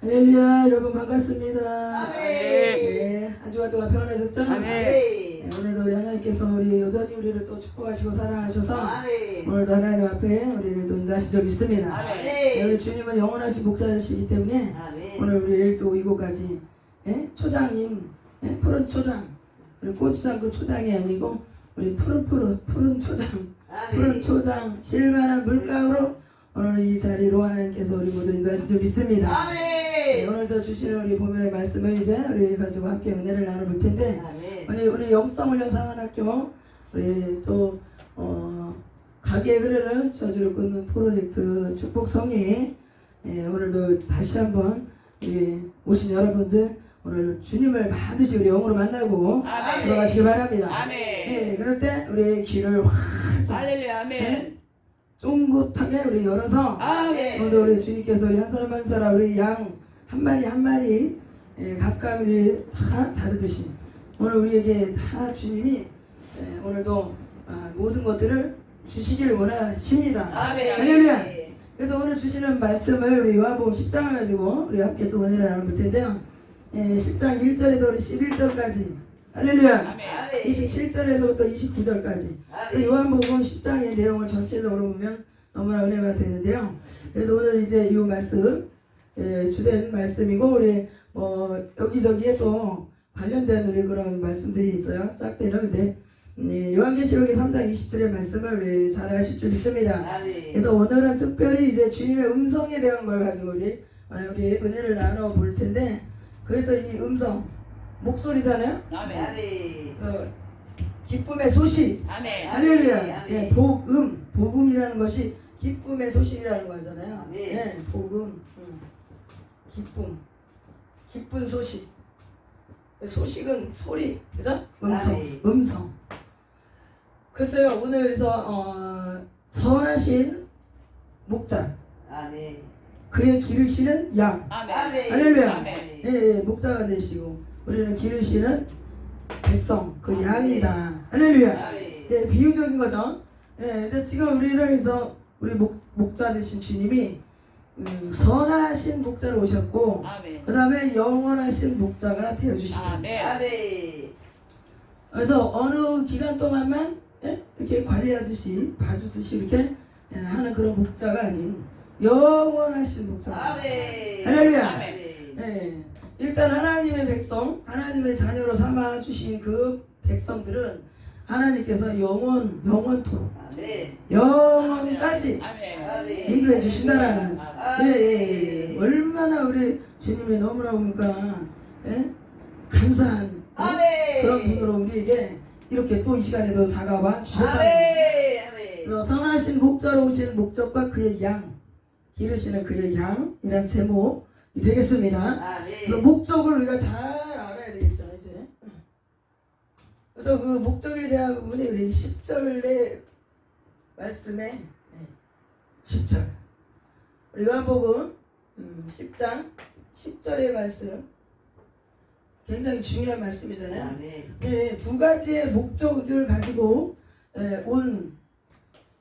할렐루야. 여러분 반갑습니다. 아멘. 네, 한 주간 동안 평안하셨죠? 아멘. 네, 오늘도 우리 하나님께서 우리 여전히 우리를 또 축복하시고 사랑하셔서 아멘. 오늘도 하나님 앞에 우리를 또 인도하신 줄 믿습니다. 아멘. 네, 우리 주님은 영원하신 목자이시기 때문에 아멘. 오늘 우리를 또 이곳까지 초장인 푸른 초장, 우리 고추장 그 초장이 아니고 우리 푸른 초장, 푸른 초장 실만한 물가로 오늘 이 자리로 하나님께서 우리 모두 인도하신 줄 믿습니다. 아멘. 네, 오늘 저 주시는 우리 본문의 말씀을 이제 우리 가지고 함께 은혜를 나눠볼 텐데, 아멘. 우리 영성훈련 상한학교 우리 또 가게에 흐르는 저주를 끊는 프로젝트 축복성이 오늘도 다시 한번 우리 오신 여러분들 오늘 주님을 반드시 우리 영으로 만나고 아멘. 들어가시기 바랍니다. 아멘. 네, 그럴 때 우리 귀를 활짝 할렐루야. 아멘. 쫑긋하게 우리 열어서 아멘. 오늘 우리 주님께서 우리 한 사람 한 사람 우리 양 한 마리 각각 우리 다 다르듯이 오늘 우리에게 다 주님이 오늘도 모든 것들을 주시기를 원하십니다. 아멘. 할렐루야. 그래서 오늘 주시는 말씀을 우리 요한복음 10장을 가지고 우리 함께 또 은혜를 나눠볼 텐데요. 10장 1절에서 우리 11절까지 할렐루야. 아멘. 27절에서부터 29절까지 요한복음 10장의 내용을 전체적으로 보면 너무나 은혜가 되는데요. 그래도 오늘 이제 이 말씀 주된 말씀이고 우리 여기저기에 또 관련된 우리 그런 말씀들이 있어요. 짝대는 근데 요한계시록의 3장 20절의 말씀을 우리 잘 아실 줄 믿습니다. 그래서 오늘은 특별히 이제 주님의 음성에 대한 걸 가지고 우리 은혜를 나눠 볼 텐데, 그래서 이 음성 목소리잖아요. 아멘. 기쁨의 소식. 아멘. 할렐루야. 아멘. 복음이라는 것이 기쁨의 소식이라는 거잖아요. 아멘. 네, 복음, 기쁜 소식. 소식은 소리, 그죠? 아멘. 음성. 글쎄요, 오늘 그래서 선하신 목자, 아멘. 그의 기르시는 양. 아멘. 할렐루야. 아멘. 예, 목자가 되시고 우리는 기르시는 백성, 그 양이다. 할렐루야. 아멘. 예, 비유적인 거죠. 예, 근데 지금 우리를 그래서 우리 목자 되신 주님이 선하신 목자로 오셨고, 아멘. 그 다음에 영원하신 목자가 되어주십니다. 아멘. 그래서 어느 기간 동안만 이렇게 관리하듯이 봐주듯이 이렇게 하는 그런 목자가 아닌 영원하신 목자가 되십니다. 할렐루야. 아멘. 예, 일단 하나님의 백성, 하나님의 자녀로 삼아주신 그 백성들은 하나님께서 영원토록 아멘. 영원까지 아멘. 인도해 주신다라는 아멘. 얼마나 우리 주님이 너무나 우리가 감사한 아멘. 그런 분으로 우리에게 이렇게 또 이 시간에도 다가와 주셨다는 거예요. 아멘. 그래서 선하신 목자로 오시는 목적과 그의 양, 기르시는 그의 양이란 제목이 되겠습니다. 그래서 목적을 우리가 잘 알아야 되겠죠, 이제. 그래서 그 목적에 대한 부분이 우리 10절의 말씀에 10절. 우리 요한복음 10장 10절의 말씀. 굉장히 중요한 말씀이잖아요. 아멘. 두 가지의 목적을 가지고 온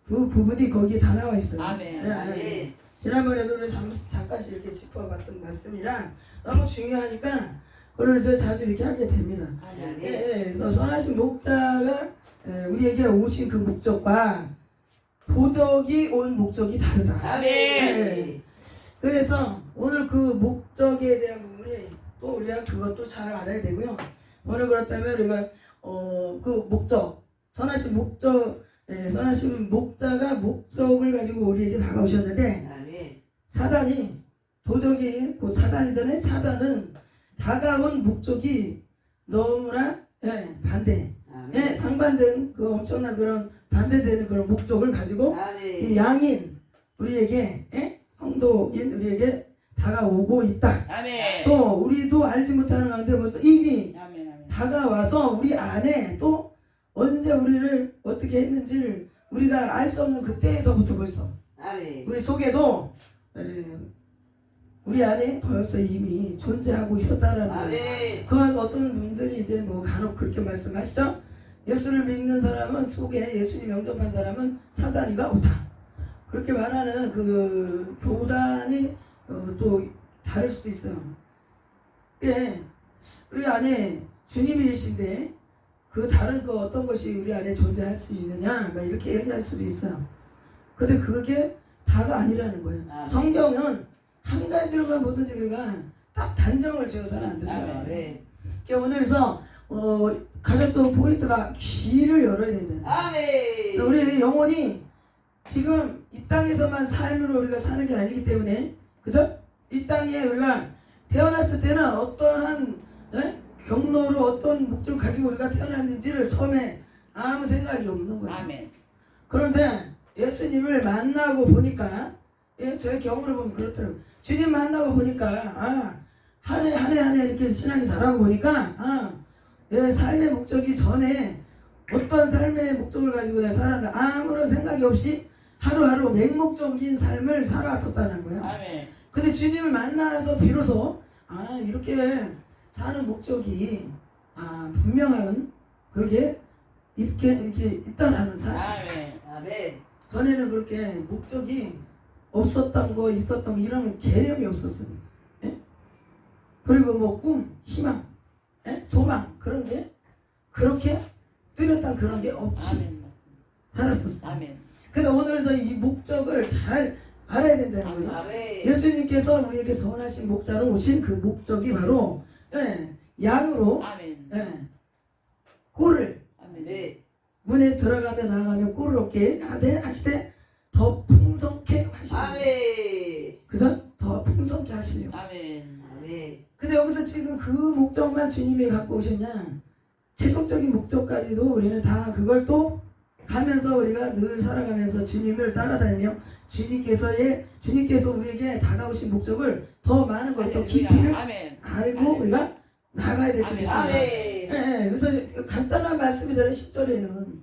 그 부분이 거기에 다 나와 있어요. 아멘. 아멘. 지난번에도 우리 잠깐씩 이렇게 짚어봤던 말씀이라 너무 중요하니까 그걸 이제 자주 이렇게 하게 됩니다. 아멘. 그래서 선하신 목자가 우리에게 오신 그 목적과 도적이 온 목적이 다르다. 아멘. 그래서 오늘 그 목적에 대한 부분이 또 우리가 그것도 잘 알아야 되고요. 오늘 그렇다면 우리가 그 목적, 선하신 목자가 목적을 가지고 우리에게 다가오셨는데, 아멘. 사단이 도적이 곧 사단이잖아요. 사단은 다가온 목적이 너무나 반대, 아멘. 상반된 그 엄청난 그런 반대되는 그런 목적을 가지고 이 아멘. 양인 우리에게 성도인 우리에게 다가오고 있다. 아멘. 또 우리도 알지 못하는 가운데 벌써 이미 아멘. 다가와서 우리 안에 또 언제 우리를 어떻게 했는지를 우리가 알 수 없는 그때에서부터 벌써 아멘. 우리 속에도 우리 안에 벌써 이미 존재하고 있었다라는 거예요. 아멘. 그래서 어떤 분들이 이제 뭐 간혹 그렇게 말씀하시죠. 예수를 믿는 사람은 속에 예수님 영접한 사람은 사단이가 없다. 그렇게 말하는 그 교단이 또 다를 수도 있어요. 예, 우리 안에 주님이 계신데 그 다른 그 어떤 것이 우리 안에 존재할 수 있느냐 막 이렇게 얘기할 수도 있어요. 근데 그게 다가 아니라는 거예요. 아멘. 성경은 한 가지로만 뭐든지 우리가 딱 단정을 지어서는 안 된다는 거예요. 아멘. 그러니까 오늘에서 가장 또 포인트가 귀를 열어야 된다는 거예요. 아멘. 우리 영혼이 지금 이 땅에서만 삶으로 우리가 사는 게 아니기 때문에, 그죠? 이 땅에 우리가 태어났을 때는 어떠한 경로로 어떤 목적을 가지고 우리가 태어났는지를 처음에 아무 생각이 없는 거예요. 아멘. 그런데 예수님을 만나고 보니까, 저의 경우를 보면 그렇더라고요. 주님 만나고 보니까 한 해 이렇게 신앙이 자라고 보니까 내 삶의 목적이 전에 어떤 삶의 목적을 가지고 내가 살았나 아무런 생각이 없이 하루하루 맹목적인 삶을 살아왔었다는 거예요. 아멘. 근데 주님을 만나서 비로소 이렇게 사는 목적이 분명한 그렇게 이렇게 있다라는 사실. 아멘. 아멘. 전에는 그렇게 목적이 없었던 거 있었던 거 이런 개념이 없었습니다. 예? 그리고 뭐 꿈, 희망, 소망 그런 게 그렇게 뚜렷한 그런 게 없이 아멘. 살았었어요. 아멘. 그래서 오늘서 이 목적을 잘 알아야 된다는 거죠. 아멘. 예수님께서 우리에게 선하신 목자로 오신 그 목적이 바로 양으로 아멘. 꼴을 아멘. 네. 문에 들어가며 나가며 꼴을 얻게 하시되 더 풍성케 하시려고. 아멘. 그죠? 더 풍성케 하시려고. 아멘. 아멘. 근데 여기서 지금 그 목적만 주님이 갖고 오셨냐? 최종적인 목적까지도 우리는 다 그걸 또 가면서 우리가 늘 살아가면서 주님을 따라다니며 주님께서 우리에게 다가오신 목적을 더 많은 것, 더 깊이를 아멘. 알고 아멘. 우리가 나가야 될 줄 믿습니다. 아멘. 그래서 간단한 말씀이잖아요. 10절에는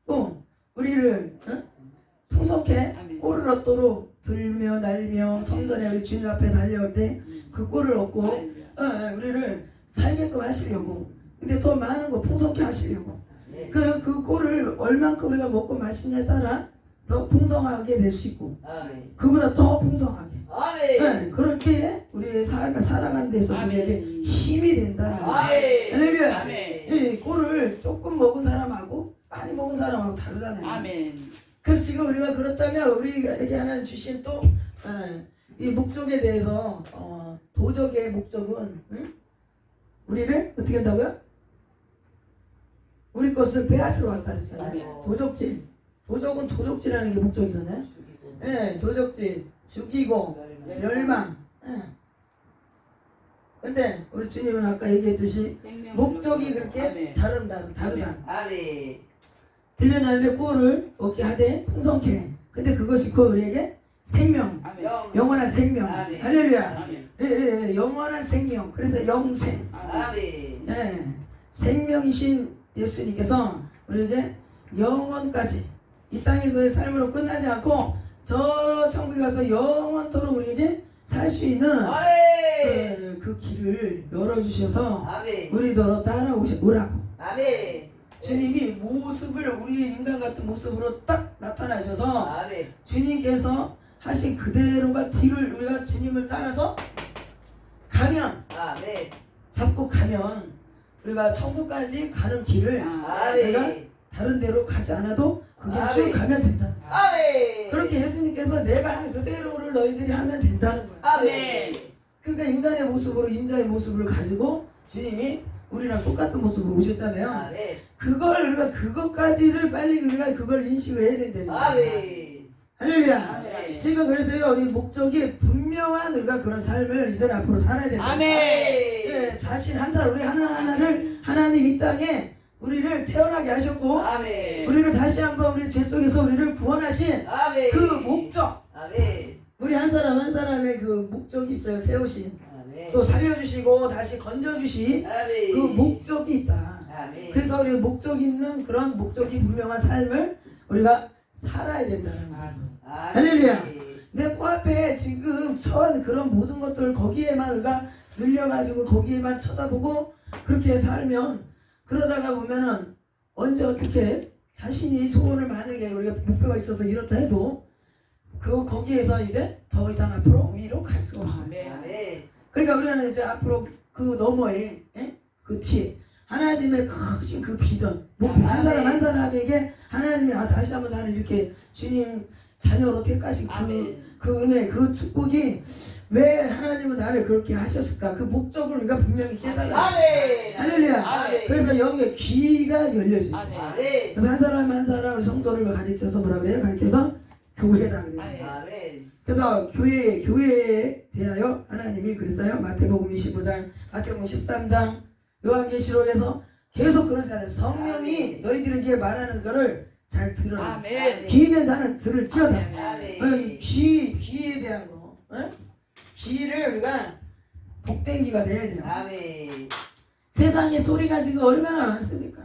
또 우리를 풍성케 아멘. 꼴을 얻도록 들며 날며 성전에 우리 주님 앞에 달려올 때 그 꼴을 얻고 우리를 살게끔 하시려고. 근데 더 많은 거 풍성케 하시려고. 네. 그 꼴을 얼만큼 우리가 먹고 마시냐에 따라 더 풍성하게 될 수 있고 아멘. 그보다 더 풍성하게. 아멘. 그렇게 우리의 삶을 살아가는 데 있어서 우리에게 힘이 된다는 거예요. 아멘. 할렐루야. 아멘. 이 꼴을 조금 먹은 사람하고 많이 먹은 사람하고 다르잖아요. 아멘. 그래서 지금 우리가 그렇다면 우리에게 하나님 주신 또 이 목적에 대해서 도적의 목적은 우리를 어떻게 한다고요? 우리 것을 빼앗으러 왔다 그랬잖아요. 아멘. 도적질. 도적은 도적질하는 게 목적이잖아요. 도적질, 죽이고, 멸망. 근데 우리 주님은 아까 얘기했듯이 목적이 그렇게 다르다. 아멘. 들려 날매 꼴을 얻게 하되 풍성케. 근데 그것이 곧 우리에게 생명, 아멘. 영원한 생명. 아멘. 할렐루야. 아멘. 영원한 생명. 그래서 영생. 아멘. 생명이신 예수님께서 우리에게 영원까지 이 땅에서의 삶으로 끝나지 않고 저 천국에 가서 영원토록 우리에게 살 수 있는 아멘. 그 길을 열어주셔서 아멘. 우리더러 따라오라고. 아멘. 주님이 모습을 우리 인간 같은 모습으로 딱 나타나셔서 아멘. 주님께서 하신 그대로가 뒤를 우리가 주님을 따라서 가면 아멘. 잡고 가면 우리가 천국까지 가는 길을 우리가 아멘. 다른 데로 가지 않아도 그 길을 쭉 아멘. 가면 된다. 아멘. 그렇게 예수님께서 내가 한 그대로를 너희들이 하면 된다는 거야. 아멘. 그러니까 인간의 모습으로 인자의 모습을 가지고 주님이 우리랑 똑같은 모습으로 오셨잖아요. 아멘. 그것까지를 빨리 우리가 그걸 인식을 해야 된다는 거야. 아멘. 할렐루야. 아멘. 지금 그래서요, 우리 목적이 분명한 우리가 그런 삶을 이제 앞으로 살아야 된다. 아멘. 자신 한 사람, 우리 하나하나를 하나님 이 땅에 우리를 태어나게 하셨고, 아멘. 우리를 다시 한번 우리 죄 속에서 우리를 구원하신 아멘. 그 목적, 아멘. 우리 한 사람 한 사람의 그 목적이 있어요. 세우신, 아멘. 또 살려주시고 다시 건져주신 아멘. 그 목적이 있다. 아멘. 그래서 우리 목적 있는 그런 목적이 분명한 삶을 우리가 살아야 된다는 거죠. 할렐루야. 내 코앞에 지금 처한 그런 모든 것들 거기에만 우리가 눌려가지고 거기에만 쳐다보고 그렇게 살면 그러다가 보면은 언제 어떻게 자신이 소원을 만약에 우리가 목표가 있어서 이렇다 해도 거기에서 이제 더 이상 앞으로 위로 갈 수가 없어요. 아멘. 그러니까 우리는 이제 앞으로 그 너머에 그 뒤에 하나님의 크신 그 비전 목표 한 사람 한 사람에게 하나님이 다시 한번 나는 이렇게 주님 자녀로 택하신 그 은혜 그 축복이 왜 하나님은 나를 그렇게 하셨을까 그 목적을 우리가 분명히 깨달아야 돼. 할렐루야. 그래서 영의 귀가 열려져. 그래서 한 사람 한 사람 성도를 가르쳐서 뭐라 그래요? 가르쳐서 교회다 그래요. 그래서 교회에 대하여 하나님이 그랬어요. 마태복음 25장, 마태복음 13장, 요한계시록에서 계속 그러잖아요. 성령이 너희들에게 말하는 거를 잘 들어라. 귀는 나는 들을지어다. 귀에 대한 거. 귀를 우리가 복된 귀가 돼야 돼요. 세상에 소리가 지금 얼마나 많습니까?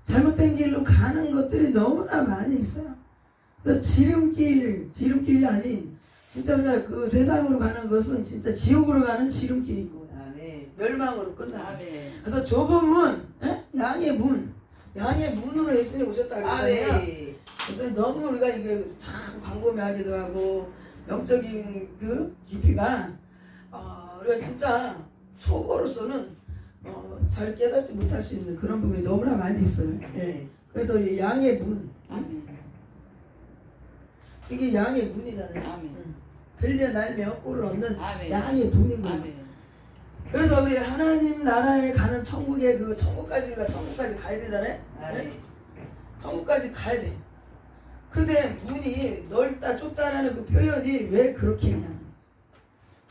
잘못된 길로 가는 것들이 너무나 많이 있어요. 그래서 지름길이 아닌 진짜 우리가 그 세상으로 가는 것은 진짜 지옥으로 가는 지름길인 거예요. 멸망으로 끝나. 그래서 좁은 문, 양의 문으로 예수님이 오셨다 그러잖아요. 그래서 너무 우리가 이게 참 광범위하기도 하고 영적인 그 깊이가 우리가 진짜 초보로서는 잘 깨닫지 못할 수 있는 그런 부분이 너무나 많이 있어요. 그래서 이 양의 문, 이게 양의 문이잖아요. 들려 날며 꼴을 얻는 양의 문인 거예요. 그래서 우리 하나님 나라에 가는 천국에 그 천국까지 우리가 천국까지 가야 되잖아요. 천국까지 가야 돼. 근데 문이 넓다 좁다라는 그 표현이 왜 그렇게 했냐.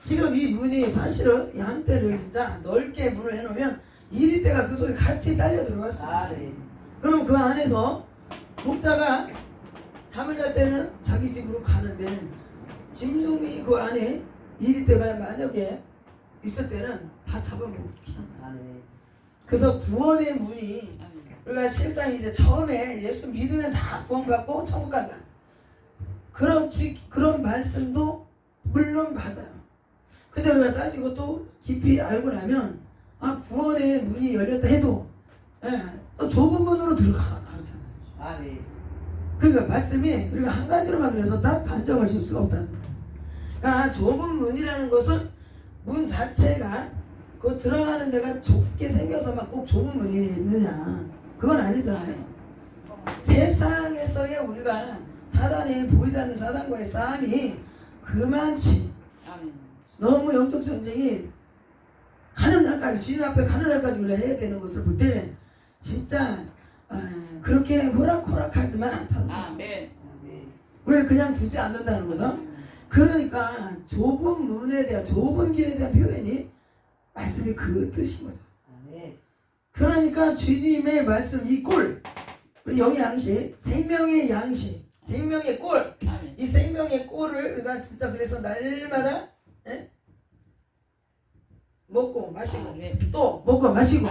지금 이 문이 사실은 양떼를 진짜 넓게 문을 해놓으면 이리떼가 그 속에 같이 딸려 들어갈 수 있어요. 그럼 그 안에서 목자가 잠을 잘 때는 자기 집으로 가는데 짐승이 그 안에 이리떼가 만약에 있을 때는 다 잡아먹기. 그래서 구원의 문이 우리가 실상 이제 처음에 예수 믿으면 다 구원받고 천국 간다. 그런 말씀도 물론 맞아요. 근데 우리가 따지고 또 깊이 알고 나면 구원의 문이 열렸다 해도 또 좁은 문으로 들어가잖아요. 그러니까 말씀이 우리가 한 가지로만 그래서 딱 단정을 질 수가 없다는 거예요. 그러니까 좁은 문이라는 것은 문 자체가 그 들어가는 데가 좁게 생겨서만 꼭 좁은 문이 있느냐, 그건 아니잖아요. 세상에서의 우리가 사단이 보이지 않는 사단과의 싸움이 그만치 너무 영적 전쟁이 가는 날까지, 주님 앞에 가는 날까지 우리가 해야 되는 것을 볼 때 진짜 그렇게 호락호락하지만 않다는 거죠. 우리를 그냥 두지 않는다는 거죠. 그러니까 좁은 문에 대한, 좁은 길에 대한 표현이 말씀이 그 뜻인 거죠. 그러니까 주님의 말씀, 이 꼴, 우리 영의 양식, 생명의 양식, 생명의 꼴, 이 생명의 꼴을 우리가 진짜 그래서 날마다 먹고 마시고 또 먹고 마시고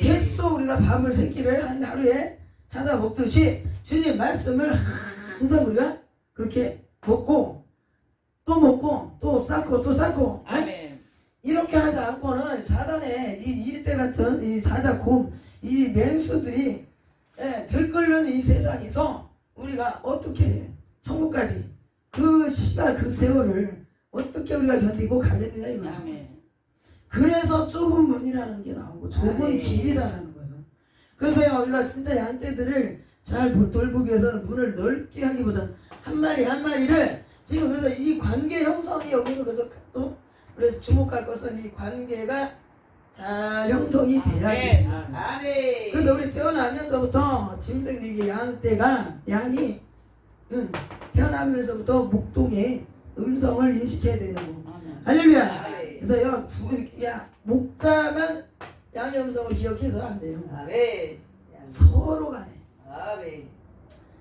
계속 우리가 밥을 세 끼를 한 하루에 찾아 먹듯이 주님 말씀을 항상 우리가 그렇게 먹고 또 쌓고 또 쌓고 이렇게 하지 않고는 사단의 이 이리떼 같은 이 사자곰, 이 맹수들이 들끓는 이 세상에서 우리가 어떻게 천국까지 그 시간 그 세월을 어떻게 우리가 견디고 가겠느냐 이거야. 그래서 좁은 문이라는 게 나오고 좁은 길이라는 거죠. 그래서 우리가 진짜 양떼들을 잘 돌보기 위해서는 문을 넓게 하기보다는 한 마리 한 마리를 지금 그래서 이 관계 형성이 여기서 그래서 또 우리가 주목할 것은 이 관계가 잘 형성이 돼야지. 그래서 우리 태어나면서부터 짐승들이 양이 태어나면서부터 목동의 음성을 인식해야 되는 거. 할렐루야. 그래서 목자만 양의 음성을 기억해서는 안 돼요.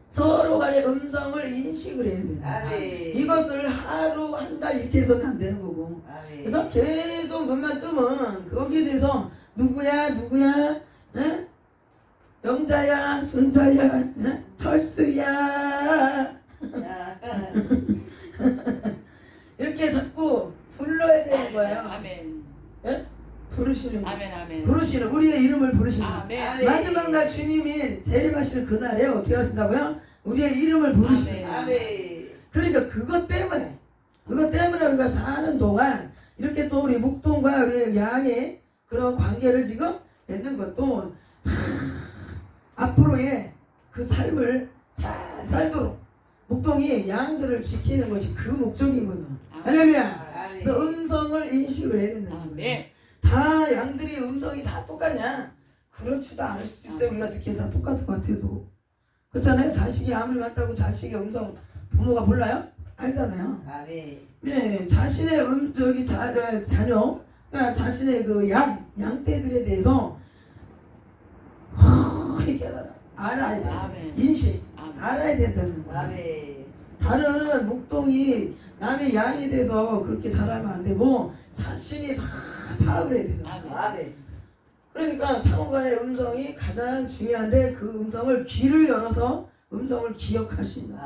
서로 간에 음성을 인식을 해야 돼요. 이것을 하루 한 달 이렇게 해서는 안 되는 거고. 그래서 계속 눈만 뜨면 거기에 대해서 누구야 영자야 순자야 철수야 이렇게 자꾸 불러야 되는 거예요. 부르시는 거예요. 부르시는, 우리의 이름을 부르시는 거예요. 마지막 날 주님이 재림하시는 그날에 어떻게 하신다고요? 우리의 이름을 부르시는 거예요. 그러니까 그것 때문에 우리가 사는 동안 이렇게 또 우리 목동과 우리 양의 그런 관계를 지금 맺는 것도 앞으로의 그 삶을 잘 살도록 목동이 양들을 지키는 것이 그 목적인 거죠. 할렐루야. 그래서 음성을 인식을 해야 된다는 거예요. 다 양들이 음성이 다 똑같냐? 그렇지도 않을 수도 있어요. 우리가 듣기엔 다 똑같을 것 같아도. 그렇잖아요. 자식이 암을 맞다고 자식의 음성 부모가 몰라요? 알잖아요. 네, 자신의 자녀, 그러니까 자신의 그 양떼들에 대해서 이렇게 알아야 된다. 인식, 알아야 된다는 거예요. 다른 목동이 남의 양에 대해서 그렇게 잘하면 안 되고 자신이 다 파악을 해야 되죠. 그러니까 상호간의 음성이 가장 중요한데 그 음성을 귀를 열어서 음성을 기억하시는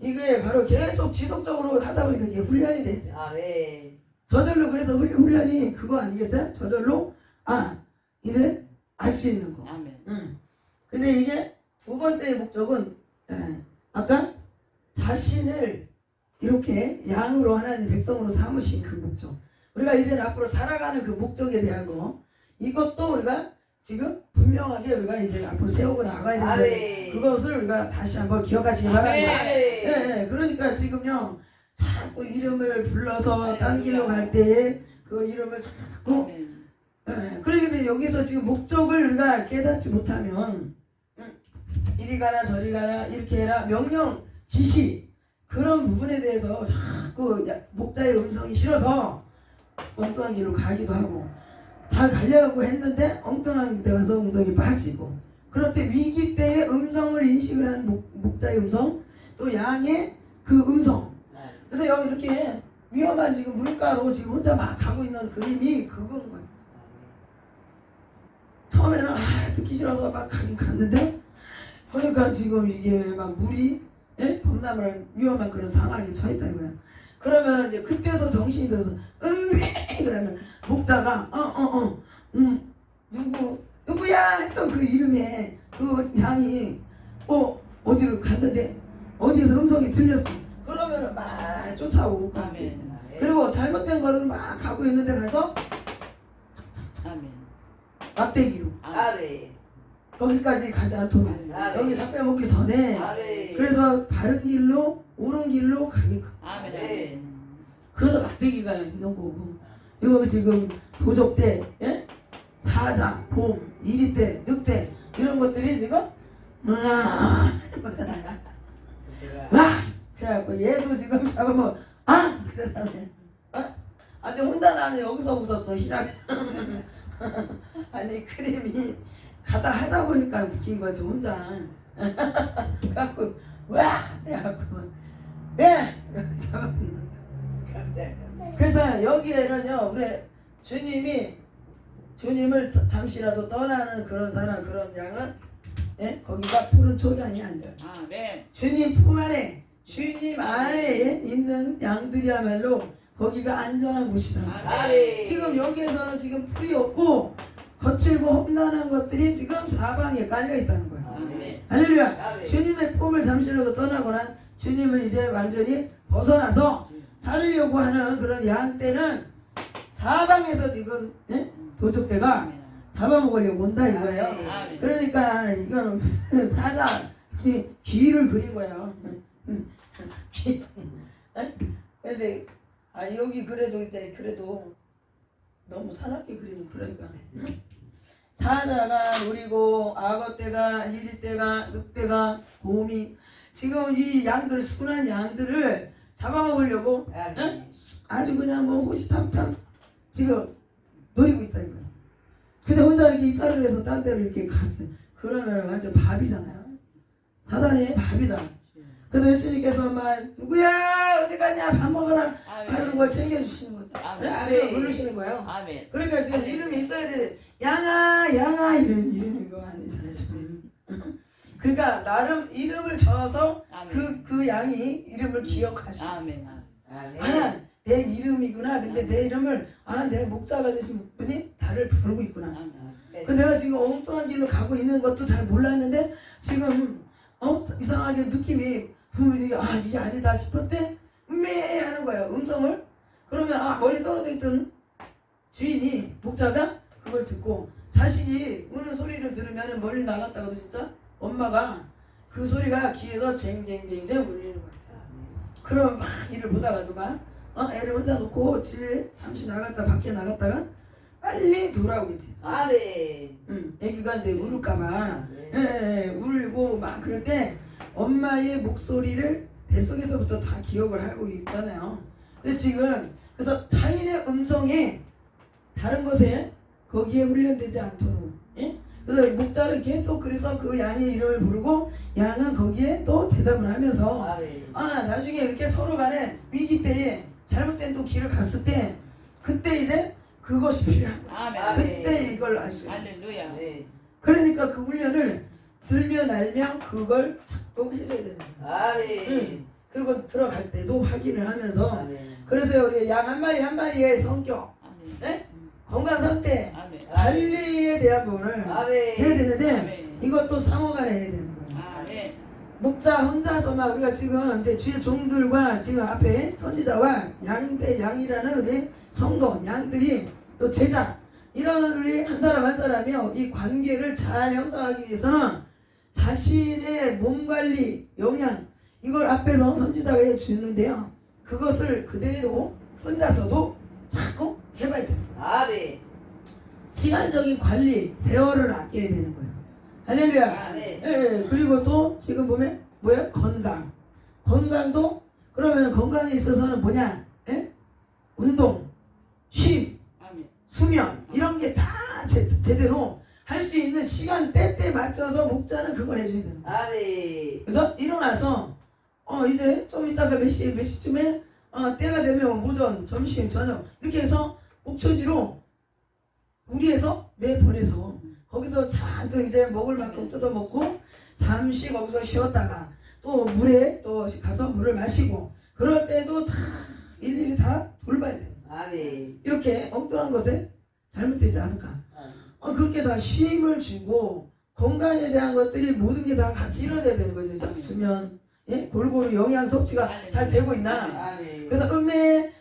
이게 바로 계속 지속적으로 하다 보니까 이게 훈련이 돼요. 저절로 그래서 훈련이 그거 아니겠어요? 저절로 이제 알 수 있는 거. 근데 이게 두 번째 목적은 아까 자신을 이렇게 양으로 하나님 백성으로 삼으신 그 목적. 우리가 이제 앞으로 살아가는 그 목적에 대한 거 이것도 우리가 지금 분명하게 우리가 이제 앞으로 세우고 나가야 되는데 그것을 우리가 다시 한번 기억하시기 바랍니다. 그러니까 지금요 자꾸 이름을 불러서 딴 길로 갈 때에 그 이름을 자꾸 그러는데 여기서 지금 목적을 우리가 깨닫지 못하면 이리 가라 저리 가라 이렇게 해라 명령 지시 그런 부분에 대해서 자꾸 목자의 음성이 싫어서 엉뚱한 길로 가기도 하고 잘 가려고 했는데 엉뚱한 데 가서 엉덩이 빠지고 그럴 때 위기 때의 음성을 인식을 한 목자의 음성 또 양의 그 음성 그래서 여기 이렇게 위험한 지금 물가로 지금 혼자 막 가고 있는 그림이 그건 거예요. 처음에는 듣기 싫어서 막 가긴 갔는데 그러니까 지금 이게 막 물이 범람을 위험한 그런 상황에 처했다 이거야. 그러면 이제 그때서 정신이 들어서 그러면 목자가 누구야 했던 그 이름에 그 양이 어디로 갔는데 어디에서 음성이 들렸어. 그러면은 막 쫓아오고 그리고 잘못된 거를 막 가고 있는데 가서 막대기로 거기까지 가지 않도록 여기 삽 빼먹기 전에 그래서 바른 길로 옳은 길로 가게끔 그래서 막대기가 있는 거고 이거 지금 도적대 사자, 곰, 이리대, 늑대 이런 것들이 지금 그래갖고 얘도 지금 잡으면 그러다네 근데 혼자 나는 여기서 웃었어 희락이 아니 그림이 가다 하다 보니까 웃긴 거지 혼자 그래갖고 그래갖고 이렇게 잡아먹는 그래서 여기에는요 우리 주님을 잠시라도 떠나는 그런 사람 그런 양은 거기가 푸른 초장이 아니에요. 주님 품 안에 주님 안에 있는 양들이야말로 거기가 안전한 곳이다. 지금 여기에서는 지금 풀이 없고 거칠고 험난한 것들이 지금 사방에 깔려 있다는 거예요. 할렐루야. 주님의 품을 잠시라도 떠나거나 주님을 이제 완전히 벗어나서 살으려고 하는 그런 양떼는 사방에서 지금 도적대가 잡아먹으려고 온다 이거예요. 그러니까 이거는 사자 귀를 그린 거예요. 근데 여기 그래도 너무 사납게 그리면 그러니까 사자가 노리고 악어떼가 이리떼가 늑대가 곰이 지금 이 양들 순한 양들을 잡아먹으려고 아주 그냥 뭐 호시탐탐 지금 노리고 있다 이거야. 근데 혼자 이렇게 이탈을 해서 딴 데로 이렇게 갔어요. 그러면 완전 밥이잖아요. 사단의 밥이다. 그래서 예수님께서 막 누구야 어디 갔냐 밥 먹어라 이런 걸 챙겨주시는 거죠. 부르시는 거예요. 그러니까 지금 이름이 있어야 돼. 양아 이런 이름인 거 아니잖아요 지금. 그러니까 나름 이름을 적어서 그 양이 이름을 기억하시고 내 이름이구나. 근데 내 이름을 내 목자가 되신 분이 나를 부르고 있구나. 내가 지금 엉뚱한 길로 가고 있는 것도 잘 몰랐는데 지금 이상하게 느낌이 분명히 이게 아니다 싶을 때 하는 거예요. 음성을 그러면 멀리 떨어져 있던 주인이 목자가 그걸 듣고 자식이 우는 소리를 들으면 멀리 나갔다가도 진짜 엄마가 그 소리가 귀에서 쟁쟁쟁쟁 울리는 것 같아요. 그럼 막 일을 보다가 누가 애를 혼자 놓고 집에 잠시 나갔다 밖에 나갔다가 빨리 돌아오게 돼. 아멘. 애기가 이제 울을까봐 울고 막 그럴 때 엄마의 목소리를 뱃속에서부터 다 기억을 하고 있잖아요. 근데 지금 그래서 타인의 음성에 다른 것에 거기에 훈련되지 않도록 그래서 목자를 계속 그래서 그 양의 이름을 부르고 양은 거기에 또 대답을 하면서 아멘. 나중에 이렇게 서로 간에 위기 때에 잘못된 또 길을 갔을 때 그때 이제 그것이 필요한 거야. 아멘. 그때 이걸 알 수 있는 거야. 할렐루야. 네. 그러니까 그 훈련을 들면 알면 그걸 자꾸 해줘야 되는 거야. 아멘. 그리고 들어갈 때도 확인을 하면서 아멘. 그래서 우리 양 한 마리 한 마리의 성격, 아멘. 건강 상태, 아멘. 관리에 대한 부분을 아멘. 해야 되는데 아멘. 이것도 상호간에 해야 되는 거야. 아멘. 목자 혼자서만 우리가 지금 이제 주의 종들과 지금 앞에 선지자와 양대 양이라는 우리 성도 양들이 또 제자 이런 우리 한 사람 한 사람이요 이 관계를 잘 형성하기 위해서는 자신의 몸 관리 영양 이걸 앞에서 선지자가 해주는데요 그것을 그대로 혼자서도 자꾸 해봐야 돼요. 아멘. 시간적인 관리 세월을 아껴야 되는 거예요. 할렐루야. 아멘. 예, 그리고 또 지금 보면 뭐예요? 건강도 그러면 건강에 있어서는 뭐냐? 운동, 쉼, 아멘. 수면 이런 게 다 제대로 할 수 있는 시간 때 맞춰서 목자는 그걸 해줘야 되는 거예요. 아멘. 그래서 일어나서 이제 좀 이따가 몇 시쯤에 때가 되면 오전, 점심, 저녁 이렇게 해서 목초지로 우리에서 내보내서 거기서 잔뜩 이제 먹을 만큼 뜯어 먹고 잠시 거기서 쉬었다가 또 물에 또 가서 물을 마시고 그럴 때도 다 일일이 다 돌봐야 돼요. 아멘. 이렇게 엉뚱한 것에 잘못되지 않을까. 그렇게 다 쉼을 주고 건강에 대한 것들이 모든 게 다 같이 이루어져야 되는 거죠. 수면, 골고루 영양 섭취가 잘 되고 있나. 아멘. 그래서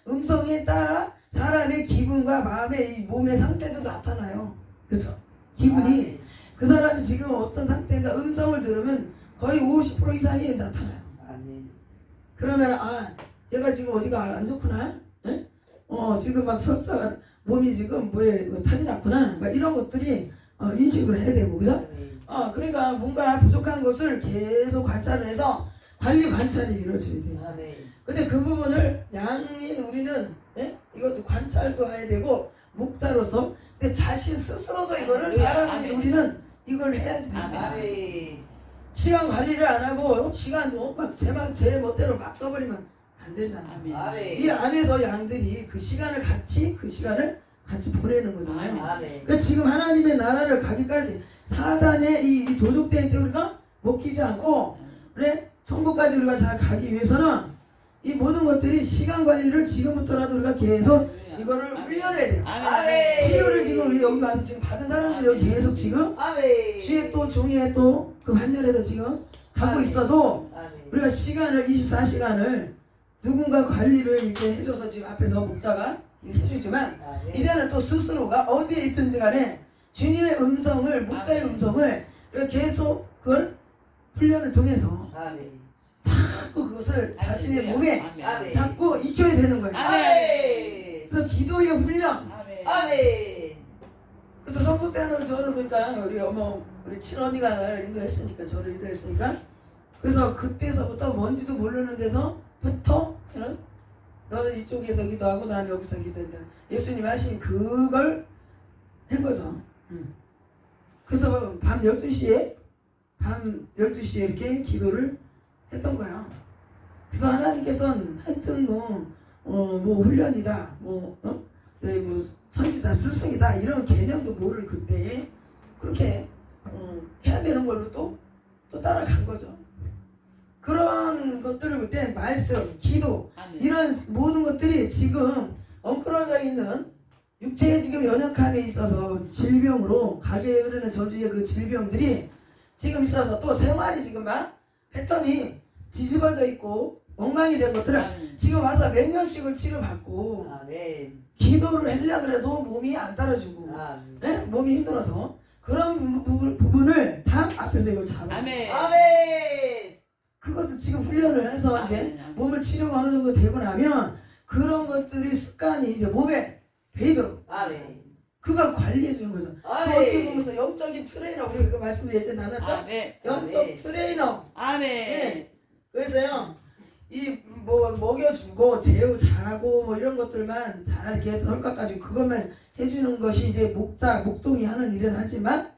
음성에 따라 사람의 기분과 마음의 이 몸의 상태도 나타나요. 그렇죠? 기분이 그 사람이 지금 어떤 상태인가 음성을 들으면 거의 50% 이상이 나타나요. 아멘. 그러면 얘가 지금 어디가 안 좋구나. 지금 막 설사가 몸이 지금 뭐에 탈이 났구나. 막 이런 것들이 인식을 해야 되고 그죠? 그러니까 뭔가 부족한 것을 계속 관찰을 해서 관찰이 이루어져야 돼요. 아멘. 근데 그 부분을 양인 우리는 이것도 관찰도 해야 되고 목자로서 근데 자신 스스로도 이거를 사람인 우리는 이걸 해야지 돼요. 아멘. 시간 관리를 안 하고 시간도 막 제 멋대로 막 써버리면 안 된다. 아멘. 아멘. 이 안에서 양들이 그 시간을 같이 보내는 거잖아요. 아멘. 그러니까 지금 하나님의 나라를 가기까지 사단의 이 도적대에 때 우리가 먹히지 않고 그래 천국까지 우리가 잘 가기 위해서는 이 모든 것들이 시간 관리를 지금부터라도 우리가 계속 이거를 훈련해야 돼요. 아멘. 치료를 지금 우리 여기 와서 지금 받은 사람들이 여기 계속 지금 아멘. 주에 또 종이에 또 그 반열에도 지금 갖고 있어도 아멘. 우리가 시간을 24시간을 누군가 관리를 이렇게 해줘서 지금 앞에서 목자가 해주지만 아멘. 이제는 또 스스로가 어디에 있든지 간에 주님의 음성을 목자의 음성을 이렇게 계속 그걸 훈련을 통해서 아멘. 자꾸 그것을 자신의 몸에 아멘. 자꾸 익혀야 되는 거예요. 아멘. 그래서 기도의 훈련. 아멘. 아멘. 그래서 성도 때는 저는 그러니까 우리 친언니가 나를 인도했으니까 저를 인도했으니까 그래서 그때서부터 뭔지도 모르는 데서부터 저는 너는 이쪽에서 기도하고 나는 여기서 기도한다. 예수님이 하신 그걸 한 거죠. 그래서 밤 12시에 이렇게 기도를 했던 거야. 그래서 하나님께서는 하여튼 뭐 훈련이다, 뭐 선지다, 스승이다 이런 개념도 모를 그때에 그렇게 해야 되는 걸로 또 따라간 거죠. 그런 것들을 볼 때 말씀, 기도 이런 모든 것들이 지금 엉클어져 있는 육체에 지금 연약함에 있어서 질병으로 가게에 흐르는 저주의 그 질병들이 지금 있어서 또 생활이 지금 막 패턴이 뒤집어져 있고 엉망이 된 것들을 아멘. 지금 와서 몇 년씩을 치료받고 아멘. 기도를 하려고 해도 몸이 안 따라주고 아멘. 네? 몸이 힘들어서 그런 부분을 다 앞에서 이걸 잡아 아멘. 아멘. 그것을 지금 훈련을 해서 이제 아멘. 몸을 치료가 어느 정도 되고 나면 그런 것들이 습관이 이제 몸에 배이도록 아멘. 그걸 관리해 주는 거죠. 그 어떻게 아멘. 보면서 영적인 트레이너 우리 그 말씀을 예전에 나눴죠. 아멘. 영적 아멘. 트레이너. 아멘. 네. 그래서요 이 뭐 먹여주고 재우자고 뭐 이런 것들만 다 이렇게 헐값 가지고 그것만 해주는 것이 이제 목동이 하는 일은 하지만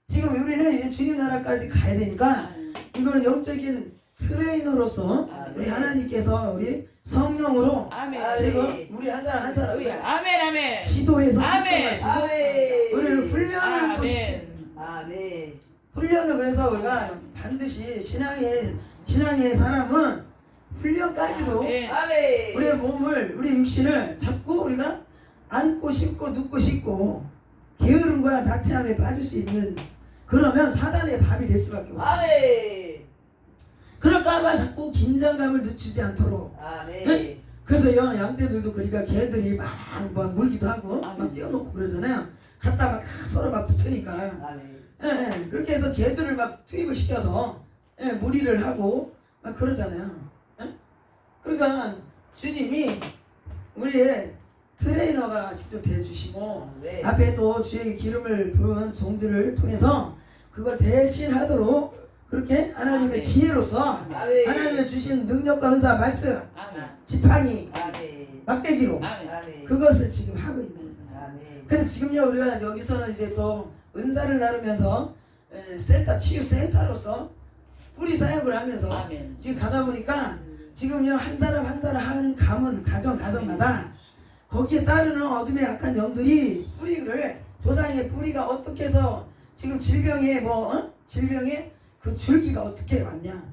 지금 우리는 이제 주님 나라까지 가야 되니까 아멘. 이거는 영적인 트레이너로서 우리 하나님께서 우리 성령으로 아멘. 지금 우리 한 사람 한 사람 아멘. 아멘. 지도해서 아멘. 활동하시고 아멘. 우리를 훈련을 또 아멘. 시키는 거예요. 아멘. 훈련을 그래서 우리가 반드시 신앙의 사람은 훈련까지도 아멘. 아멘. 우리의 몸을 우리 육신을 잡고 우리가 앉고 씹고 눕고 씹고 게으른 거야 나태함에 빠질 수 있는 그러면 사단의 밥이 될 수밖에 없어요. 아멘. 그럴까봐 자꾸 긴장감을 늦추지 않도록 아멘. 그래서 양떼들도 그러니까 개들이 막 물기도 하고 막 아멘. 띄워놓고 그러잖아요. 갖다 막 서로 막 붙으니까 아멘. 그렇게 해서 개들을 막 투입을 시켜서 무리를 하고 막 그러잖아요. 그러니까 주님이 우리의 트레이너가 직접 되어주시고 아멘. 앞에 또 주의 기름을 부은 종들을 통해서 그걸 대신하도록 그렇게 하나님의 아멘. 지혜로서 아멘. 하나님의 주신 능력과 은사 말씀 아멘. 지팡이 아멘. 막대기로 아멘. 아멘. 그것을 지금 하고 있는 거잖아요. 아멘. 그래서 지금요 우리가 여기서는 이제 또 은사를 나누면서 센터 치유 센터로서 뿌리 사역을 하면서 아멘. 지금 가다 보니까 지금요 한 사람 한 가문 가정마다 거기에 따르는 어둠의 약한 영들이 뿌리를 조상의 뿌리가 어떻게 해서 지금 질병의 질병의 그 줄기가 어떻게 왔냐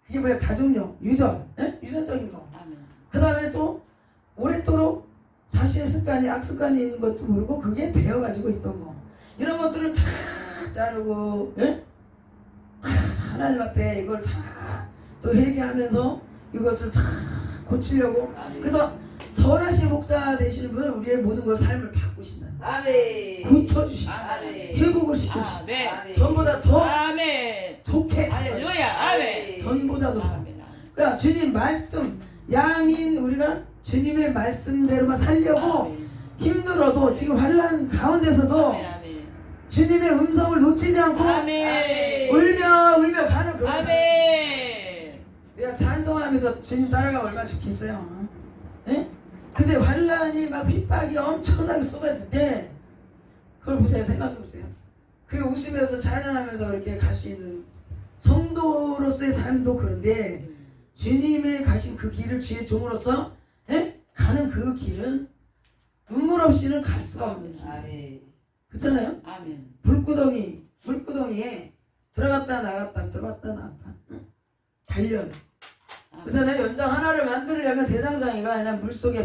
그게 뭐야 가족력 유전 유전적인 거 아멘. 그 다음에 또 오랫도록 자신의 습관이 악습관이 있는 것도 모르고 그게 배어가지고 있던 거 이런 것들을 다 자르고 하나님 앞에 이걸 다 또 회개하면서 이것을 다 고치려고 그래서 선하신 목사 되시는 분은 우리의 모든 걸 삶을 바꾸신다 아멘. 고쳐주신다 아멘. 회복을 시키신다 아멘. 아멘. 전보다 더 아멘. 좋게 할렐루야. 아멘. 전보다 더 좋아 아멘. 그러니까 주님 말씀 양인 우리가 주님의 말씀대로만 살려고 아멘. 힘들어도 지금 환난 가운데서도 아멘. 아멘. 주님의 음성을 놓치지 않고 아멘. 울며 가는 그 아멘. 내가 찬송하면서 주님 따라가면 얼마나 좋겠어요. 예? 근데 환란이 막 핍박이 엄청나게 쏟아질 때 그걸 보세요. 생각해 보세요. 그 웃으면서 찬양하면서 그렇게 갈 수 있는 성도로서의 삶도 그런데 주님의 가신 그 길을 주의 종으로서 가는 그 길은 눈물 없이는 갈 수가 없는 길. 아멘. 그렇잖아요. 아멘. 물구덩이에 들어갔다 나갔다 들어갔다 나갔다 단련 그렇잖아요. 연장 하나를 만들려면 대장장이가 그냥 물속에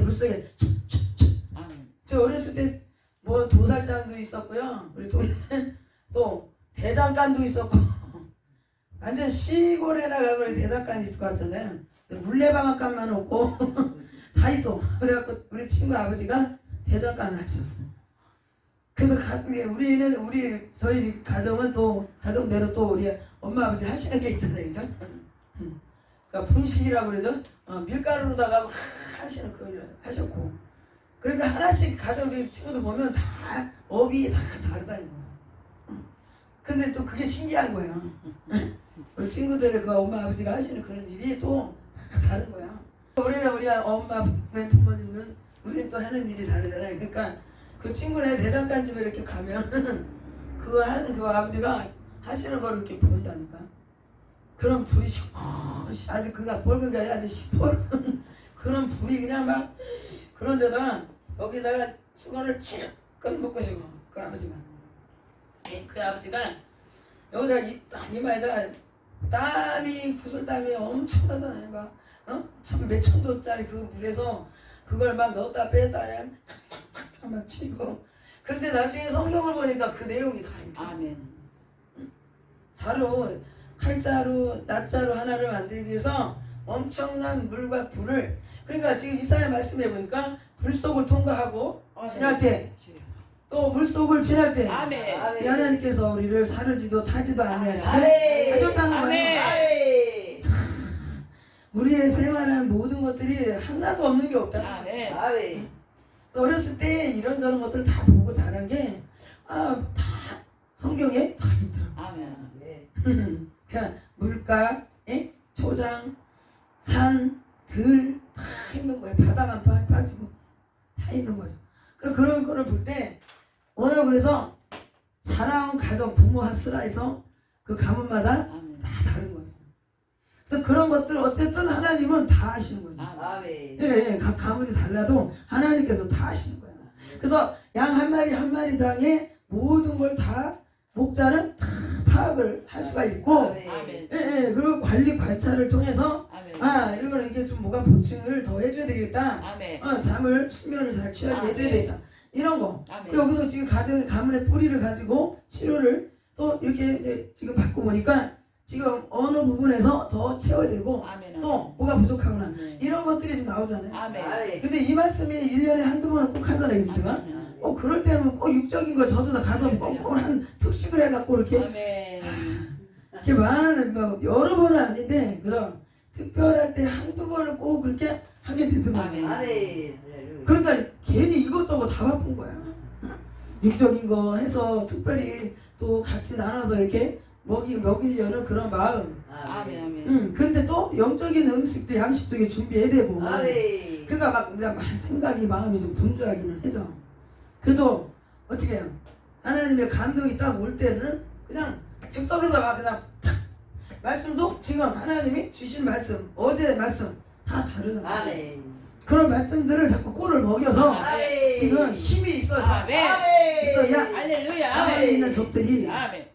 아멘. 저 어렸을 때 뭐 도살장도 있었고요 우리 동네 또 대장간도 있었고 완전 시골에 나가면 대장간이 있을 것 같잖아요. 물레방앗간만 없고 다 있어. 그래갖고 우리 친구 아버지가 대장간을 하셨어요. 그래서 저희 가정은 또 가정대로 또 우리 엄마 아버지 하시는 게 있잖아요, 그죠? 그러니까 분식이라고 그러죠. 밀가루로다가 막 하시는 거 하셨고. 그러니까 하나씩 가정 우리 친구들 보면 다 업이 다 다르다 이거. 근데 또 그게 신기한 거야. 우리 친구들의 그 엄마 아버지가 하시는 그런 일이 또 다른 거야. 우리 엄마 부모님은 우리는 또 하는 일이 다르잖아요. 그러니까 그 친구네 대장간 집에 이렇게 가면 그 아버지가 하시는 걸 이렇게 본다니까. 그런 불이 아주 그가 붉은 게 아니라 아주 시퍼런 그런 불이 그냥 막 그런 데다가 여기다가 수건을 칠끈 묶으시고 그 아버지가 그 아버지가 여기다가 이마에다가 땀이 구슬땀이 엄청나잖아요. 막 몇천 도짜리 그 물에서 그걸 막 넣었다 뺐다 막 치고 근데 나중에 성경을 보니까 그 내용이 다 있죠. 아멘. 칼자루 낫자루 하나를 만들기 위해서 엄청난 물과 불을, 그러니까 지금 이사야 말씀해 보니까 불 속을 통과하고 지날 때, 또 물 속을 지날 때 아멘. 이 하나님께서 우리를 사르지도 타지도 아니하시게 아멘. 하셨다는 아멘. 거예요. 아멘. 우리의 생활하는 모든 것들이 하나도 없는 게 없다는 거예요. 아멘. 아멘. 어렸을 때 이런저런 것들을 다 보고 자란 게 다 성경에 다 있더라고요. 아멘. 그냥 물가, 초장, 산, 들 다 있는 거예요. 바다만 빠지고 다 있는 거죠. 그러니까 그런 거를 볼 때 오늘 그래서 자라온 가정 부모 하스라에서 그 가문마다 아멘. 다 다른 거죠. 그래서 그런 것들 어쨌든 하나님은 다 하시는 거죠. 아멘. 예, 각 가문이 달라도 하나님께서 다 하시는 거예요. 그래서 양 한 마리 한 마리당에 모든 걸 다 목자는 다 파악을 할 수가 있고, 아멘. 그리고 관리 관찰을 통해서 아멘. 이거는 이게 좀 뭐가 보충을 더 해줘야 되겠다. 아멘. 잠을 수면을 잘 취하게 아멘. 해줘야 되겠다. 이런 거. 아멘. 여기서 지금 가문의 뿌리를 가지고 치료를 또 이렇게 이제 지금 받고 보니까 지금 어느 부분에서 더 채워야 되고 아멘. 또 뭐가 부족하구나. 아멘. 이런 것들이 좀 나오잖아요. 아멘. 아멘. 근데 이 말씀이 1년에 한두 번은 꼭 하잖아요, 이스가. 그럴 때는 꼭 육적인 거 저도 가서 꼭 한 특식을 해갖고 이렇게 아멘. 이렇게 많은 뭐 여러 번은 아닌데 그래서 특별할 때 한두 번은 꼭 그렇게 하게 되더라고요. 아멘. 아멘. 그러니까 괜히 이것저것 다 바쁜 거야. 육적인 거 해서 특별히 또 같이 나눠서 이렇게 먹이려는 그런 마음. 아멘. 아멘. 근데 또 영적인 음식도 양식도 이게 준비해야 되고. 아멘. 그러니까 막 그냥 생각이 마음이 좀 분주하기는 해죠. 그래도 어떻게 해요? 하나님의 감동이 딱 올 때는 그냥 즉석에서 막 그냥 탁 말씀도 지금 하나님이 주신 말씀 어제 말씀 다 다르잖아요. 아멘. 그런 말씀들을 자꾸 꼴을 먹여서 아멘. 지금 힘이 있어요. 아멘. 있어야 할렐루야. 가만히 아멘. 있는 적들이 아멘.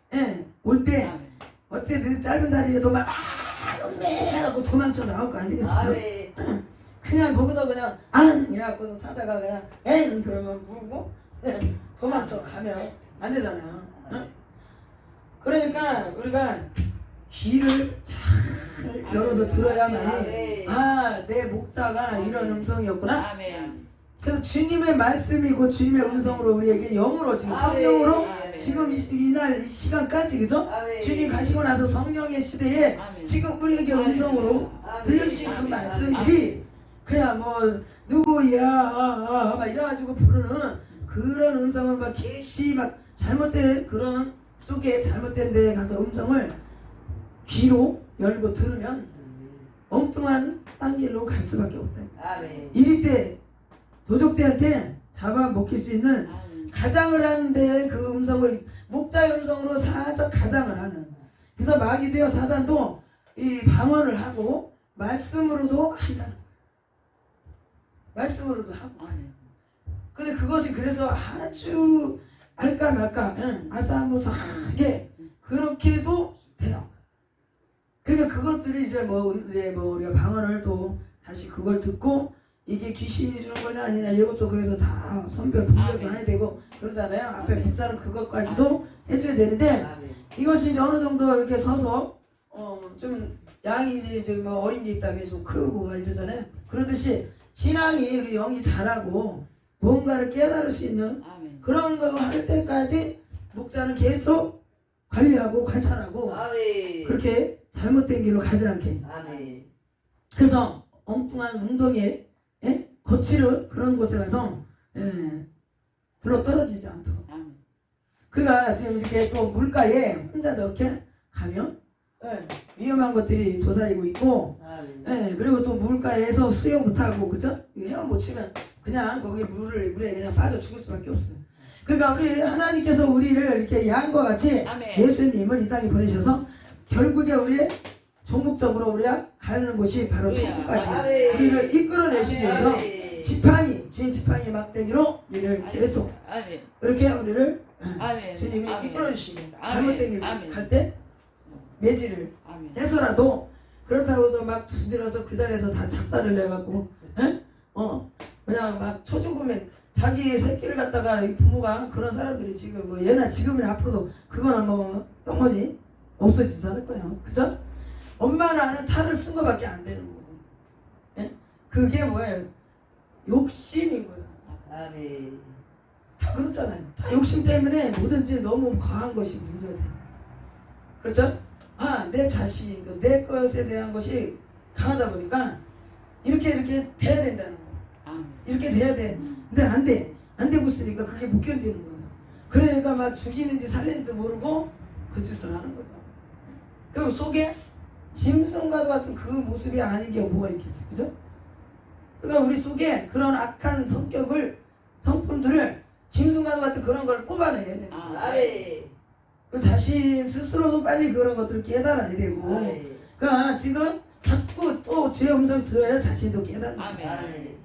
올 때 아멘. 어떻게든 짧은 다리라도 막 하고 도망쳐 나올 거 아니겠어요? 아멘. 그냥 거기서 그냥 앙 해갖고서 사다가 그냥 엥 그러면 물고 그냥 도망쳐 가면 안 되잖아요. 응? 그러니까 우리가 귀를 잘 열어서 들어야만이 내 목자가 이런 음성이었구나. 아멘. 그래서 주님의 말씀이고 주님의 음성으로 우리에게 영으로 지금 성령으로 지금 이날 이 시간까지 그죠? 주님 가시고 나서 성령의 시대에 아멘. 지금 우리에게 음성으로 들려주신 그 아멘. 말씀들이 그냥 뭐 누구야 막 이래가지고 부르는 그런 음성을 막 계시 막 잘못된 그런 쪽에 잘못된 데에 가서 음성을 귀로 열고 들으면 엉뚱한 딴 길로 갈 수밖에 없다. 아멘. 이리 때 도적대한테 잡아먹힐 수 있는 아멘. 가장을 하는데 그 음성을 목자의 음성으로 살짝 가장을 하는. 그래서 마귀도요 사단도 이 방언을 하고 말씀으로도 한다는 거예요. 말씀으로도 하고. 아멘. 근데 그것이 그래서 아주 알까 말까 아사무사하게 그렇게도 돼요. 그러니까 그것들이 이제 뭐 우리가 방언을 또 다시 그걸 듣고 이게 귀신이 주는 거냐 아니냐 이것도 그래서 다 선별 분별도 아멘. 해야 되고 그러잖아요. 앞에 아멘. 목자는 그것까지도 해줘야 되는데 아멘. 이것이 이제 어느 정도 이렇게 서서 좀 양이 이제 뭐 어린 게 있다면 좀 크고 막 이러잖아요. 그러듯이 신앙이 우리 영이 자라고 무언가를 깨달을 수 있는 아멘. 그런 거 할 때까지 목자는 계속 관리하고 관찰하고 아멘. 그렇게 잘못된 길로 가지 않게. 아멘. 그래서 엉뚱한 웅덩이에 거칠은 그런 곳에 가서 굴러 떨어지지 않도록. 아멘. 그가 지금 이렇게 또 물가에 혼자 저렇게 가면 위험한 것들이 도사리고 있고 아멘. 그리고 또 물가에서 수영 못하고 그죠? 헤엄 못 치면 그냥 거기 물에 그냥 빠져 죽을 수밖에 없어요. 그러니까 우리 하나님께서 우리를 이렇게 양과 같이 아멘. 예수님을 이 땅에 보내셔서 결국에 우리의 종목적으로 우리가 가는 곳이 바로 천국까지 아멘. 우리를 이끌어내시기 위해서 아멘. 지팡이 주의 지팡이 막대기로 우리를 계속 아멘. 이렇게 우리를 아멘. 주님이 아멘. 이끌어주시고 아멘. 잘못된 길 아멘. 갈 때 매질을 아멘. 해서라도 그렇다고 해서 막 두드려서 그 자리에서 다 작사를 내갖고 그냥 막 초중금에 자기 새끼를 갖다가 이 부모가 그런 사람들이 지금 뭐 예나 지금이나 앞으로도 그거는 뭐 영원히 없어지지 않을 거예요. 그죠? 엄마는 탈을 쓴 거밖에 안 되는 거고 그게 뭐예요? 욕심인 거죠. 아멘. 다 그렇잖아요. 다 욕심 때문에 뭐든지 너무 과한 것이 문제가 돼요. 그렇죠? 내 자신, 내 것에 대한 것이 강하다 보니까 이렇게 돼야 된다는 거예요. 이렇게 돼야 돼. 근데 안 돼. 안 되고 있으니까 그게 못 견디는 거예요. 그러니까 막 죽이는지 살리는지 모르고 그 짓을 하는 거죠. 그럼 속에 짐승과도 같은 그 모습이 아닌 게 뭐가 있겠어요. 그죠? 그러니까 우리 속에 그런 악한 성품들을 짐승과도 같은 그런 걸 뽑아내야 돼요. 아멘. 그 자신 스스로도 빨리 그런 것들을 깨달아야 되고. 아멘. 그러니까 지금 자꾸 또 주의 음성을 들어야 자신도 깨닫는 거예요. 아멘.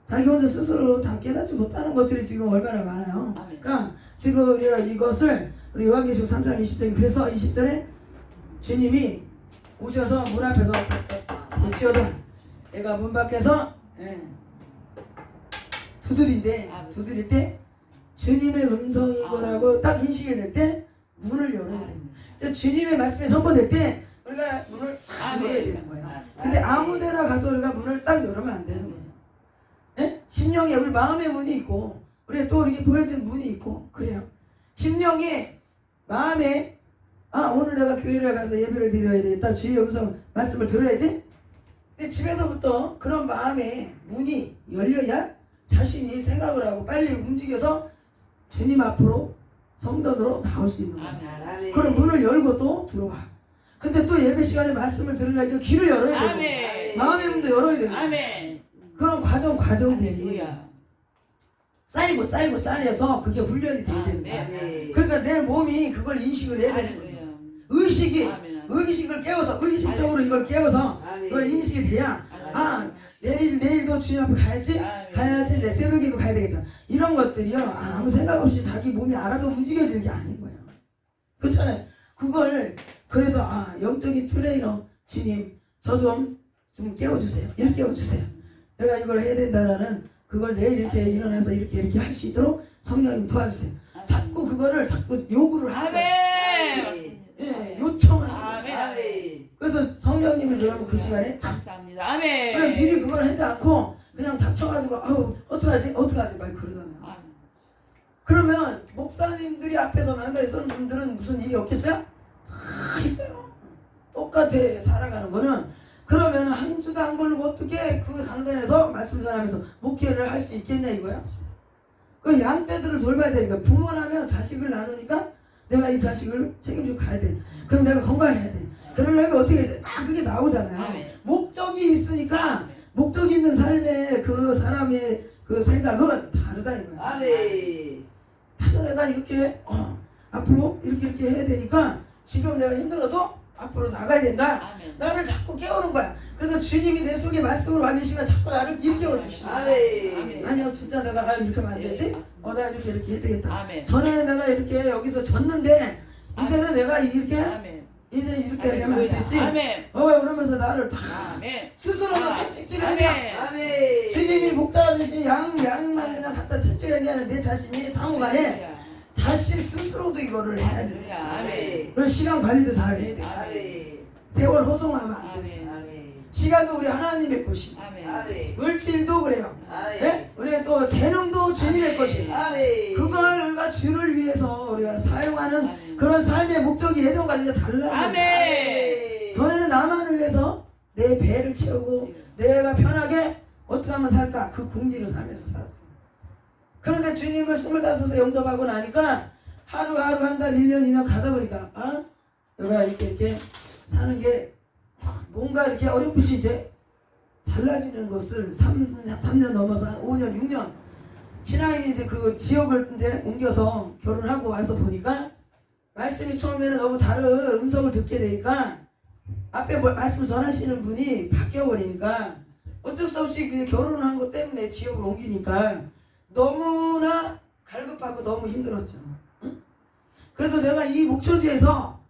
자기 혼자 스스로 다 깨닫지 못하는 것들이 지금 얼마나 많아요. 아멘. 그러니까 지금 우리가 이것을 우리 요한계시록 3장 20절 그래서 20절에 주님이 오셔서 문 앞에서 볼지어다 애가 문 밖에서 두드릴 때 주님의 음성인 거라고 딱 인식이 될 때 문을 열어야 돼요. 주님의 말씀이 선포될 때 우리가 문을 딱 열어야 되는 거예요. 근데 아무 데나 가서 우리가 문을 딱 열으면 안 되는 거죠. 심령에 우리 마음의 문이 있고 우리 또 이렇게 보여진 문이 있고 그래요. 심령에 마음에 오늘 내가 교회를 가서 예배를 드려야 되겠다. 주의 음성 말씀을 들어야지. 근데 집에서부터 그런 마음의 문이 열려야 자신이 생각을 하고 빨리 움직여서 주님 앞으로 성전으로 나올 수 있는 거예요. 아멘. 그럼 문을 열고 또 들어와. 근데 또 예배 시간에 말씀을 들으려면 길을 열어야 되고 아멘. 마음의 문도 열어야 되고 아멘. 그런 과정들이 할렐루야. 쌓여서 그게 훈련이 돼야 되는 거야. 아멘. 그러니까 내 몸이 그걸 인식을 해야 되는 거죠. 할렐루야. 의식이 아멘. 의식을 깨워서 의식적으로 이걸 깨워서 아멘. 그걸 인식이 돼야 아멘. 내일도 주님 앞에 가야지 내 새벽에도 가야 되겠다. 이런 것들이요 아무 생각 없이 자기 몸이 알아서 움직여지는 게 아닌 거예요. 그렇잖아요. 그걸 그래서 영적인 트레이너 주님 저 좀 깨워주세요. 이렇게 깨워주세요. 내가 이걸 해야 된다라는 그걸 내일 이렇게 일어나서 이렇게 할 수 있도록 성령님 도와주세요. 자꾸 그거를 자꾸 요구를 하는 거예요. 아멘. 예, 요청하는 거예요. 아멘. 아멘. 그래서 성령님이 그러면 그 시간에 감사합니다. 아멘. 그럼 미리 그걸 하지 않고 그냥 닥쳐가지고 어떡하지 막 그러잖아요. 아멘. 그러면 목사님들이 앞에서 강단에 선 분들은 무슨 일이 없겠어요? 있어요. 똑같아 살아가는 거는. 그러면 한 주도 안 걸리고 어떻게 그 강단에서 말씀 전하면서 목회를 할 수 있겠냐 이거야. 그 양떼들을 돌봐야 되니까 부모라면 자식을 나누니까 내가 이 자식을 책임지고 가야 돼. 그럼 내가 건강해야 돼. 그러려면 어떻게 해야 돼? 그게 나오잖아요. 아멘. 목적이 있으니까 목적 있는 삶의 그 사람의 그 생각은 다르다 이거야. 아멘. 그래서 내가 이렇게 앞으로 이렇게 해야 되니까 지금 내가 힘들어도 앞으로 나가야 된다. 아멘. 나를 자꾸 깨우는 거야. 그래서 주님이 내 속에 말씀으로 알리시면 자꾸 나를 일깨워 주시는 거야. 아멘. 아니요 진짜 내가 이렇게 하면 안 되지? 나 이렇게 해야 되겠다. 아멘. 전에는 내가 이렇게 여기서 졌는데 이제는 내가 이렇게 아멘. 이제 이렇게 하면 안 되지? 아멘. 그러면서 나를 다 아멘. 스스로도 채찍질을 하냐? 아멘. 아멘. 주님이 목자가 되신 양만 그냥 갖다 채찍하게 하는 내 자신이 상호간에 자신 스스로도 이거를 해야지. 아멘. 그리고 시간 관리도 잘 해야 돼. 아멘. 세월 허송하면 안 돼. 아멘. 아멘. 시간도 우리 하나님의 것이고 아멘. 아멘. 물질도 그래요. 아멘. 네? 우리 또 재능도 주님의 아멘. 것이고 아멘. 그걸 우리가 주를 위해서 우리가 사용하는 아멘. 그런 삶의 목적이 예전과 이제 달라져. 아멘. 전에는 나만을 위해서 내 배를 채우고 내가 편하게 어떻게 하면 살까 그 궁리를 살면서 살았어. 그런데 주님을 25에 영접하고 나니까 하루하루 한 달 1년 2년 가다 보니까 내가 이렇게 사는 게 뭔가 이렇게 어렴풋이 이제 달라지는 것을 3년 넘어서 한 5년 6년 신앙인이 이제 그 지역을 이제 옮겨서 결혼하고 와서 보니까 말씀이 처음에는 너무 다른 음성을 듣게 되니까 앞에 말씀 전하시는 분이 바뀌어 버리니까 어쩔 수 없이 그냥 결혼한 것 때문에 지역을 옮기니까 너무나 갈급하고 너무 힘들었죠. 응? 그래서 내가 이 목초지에서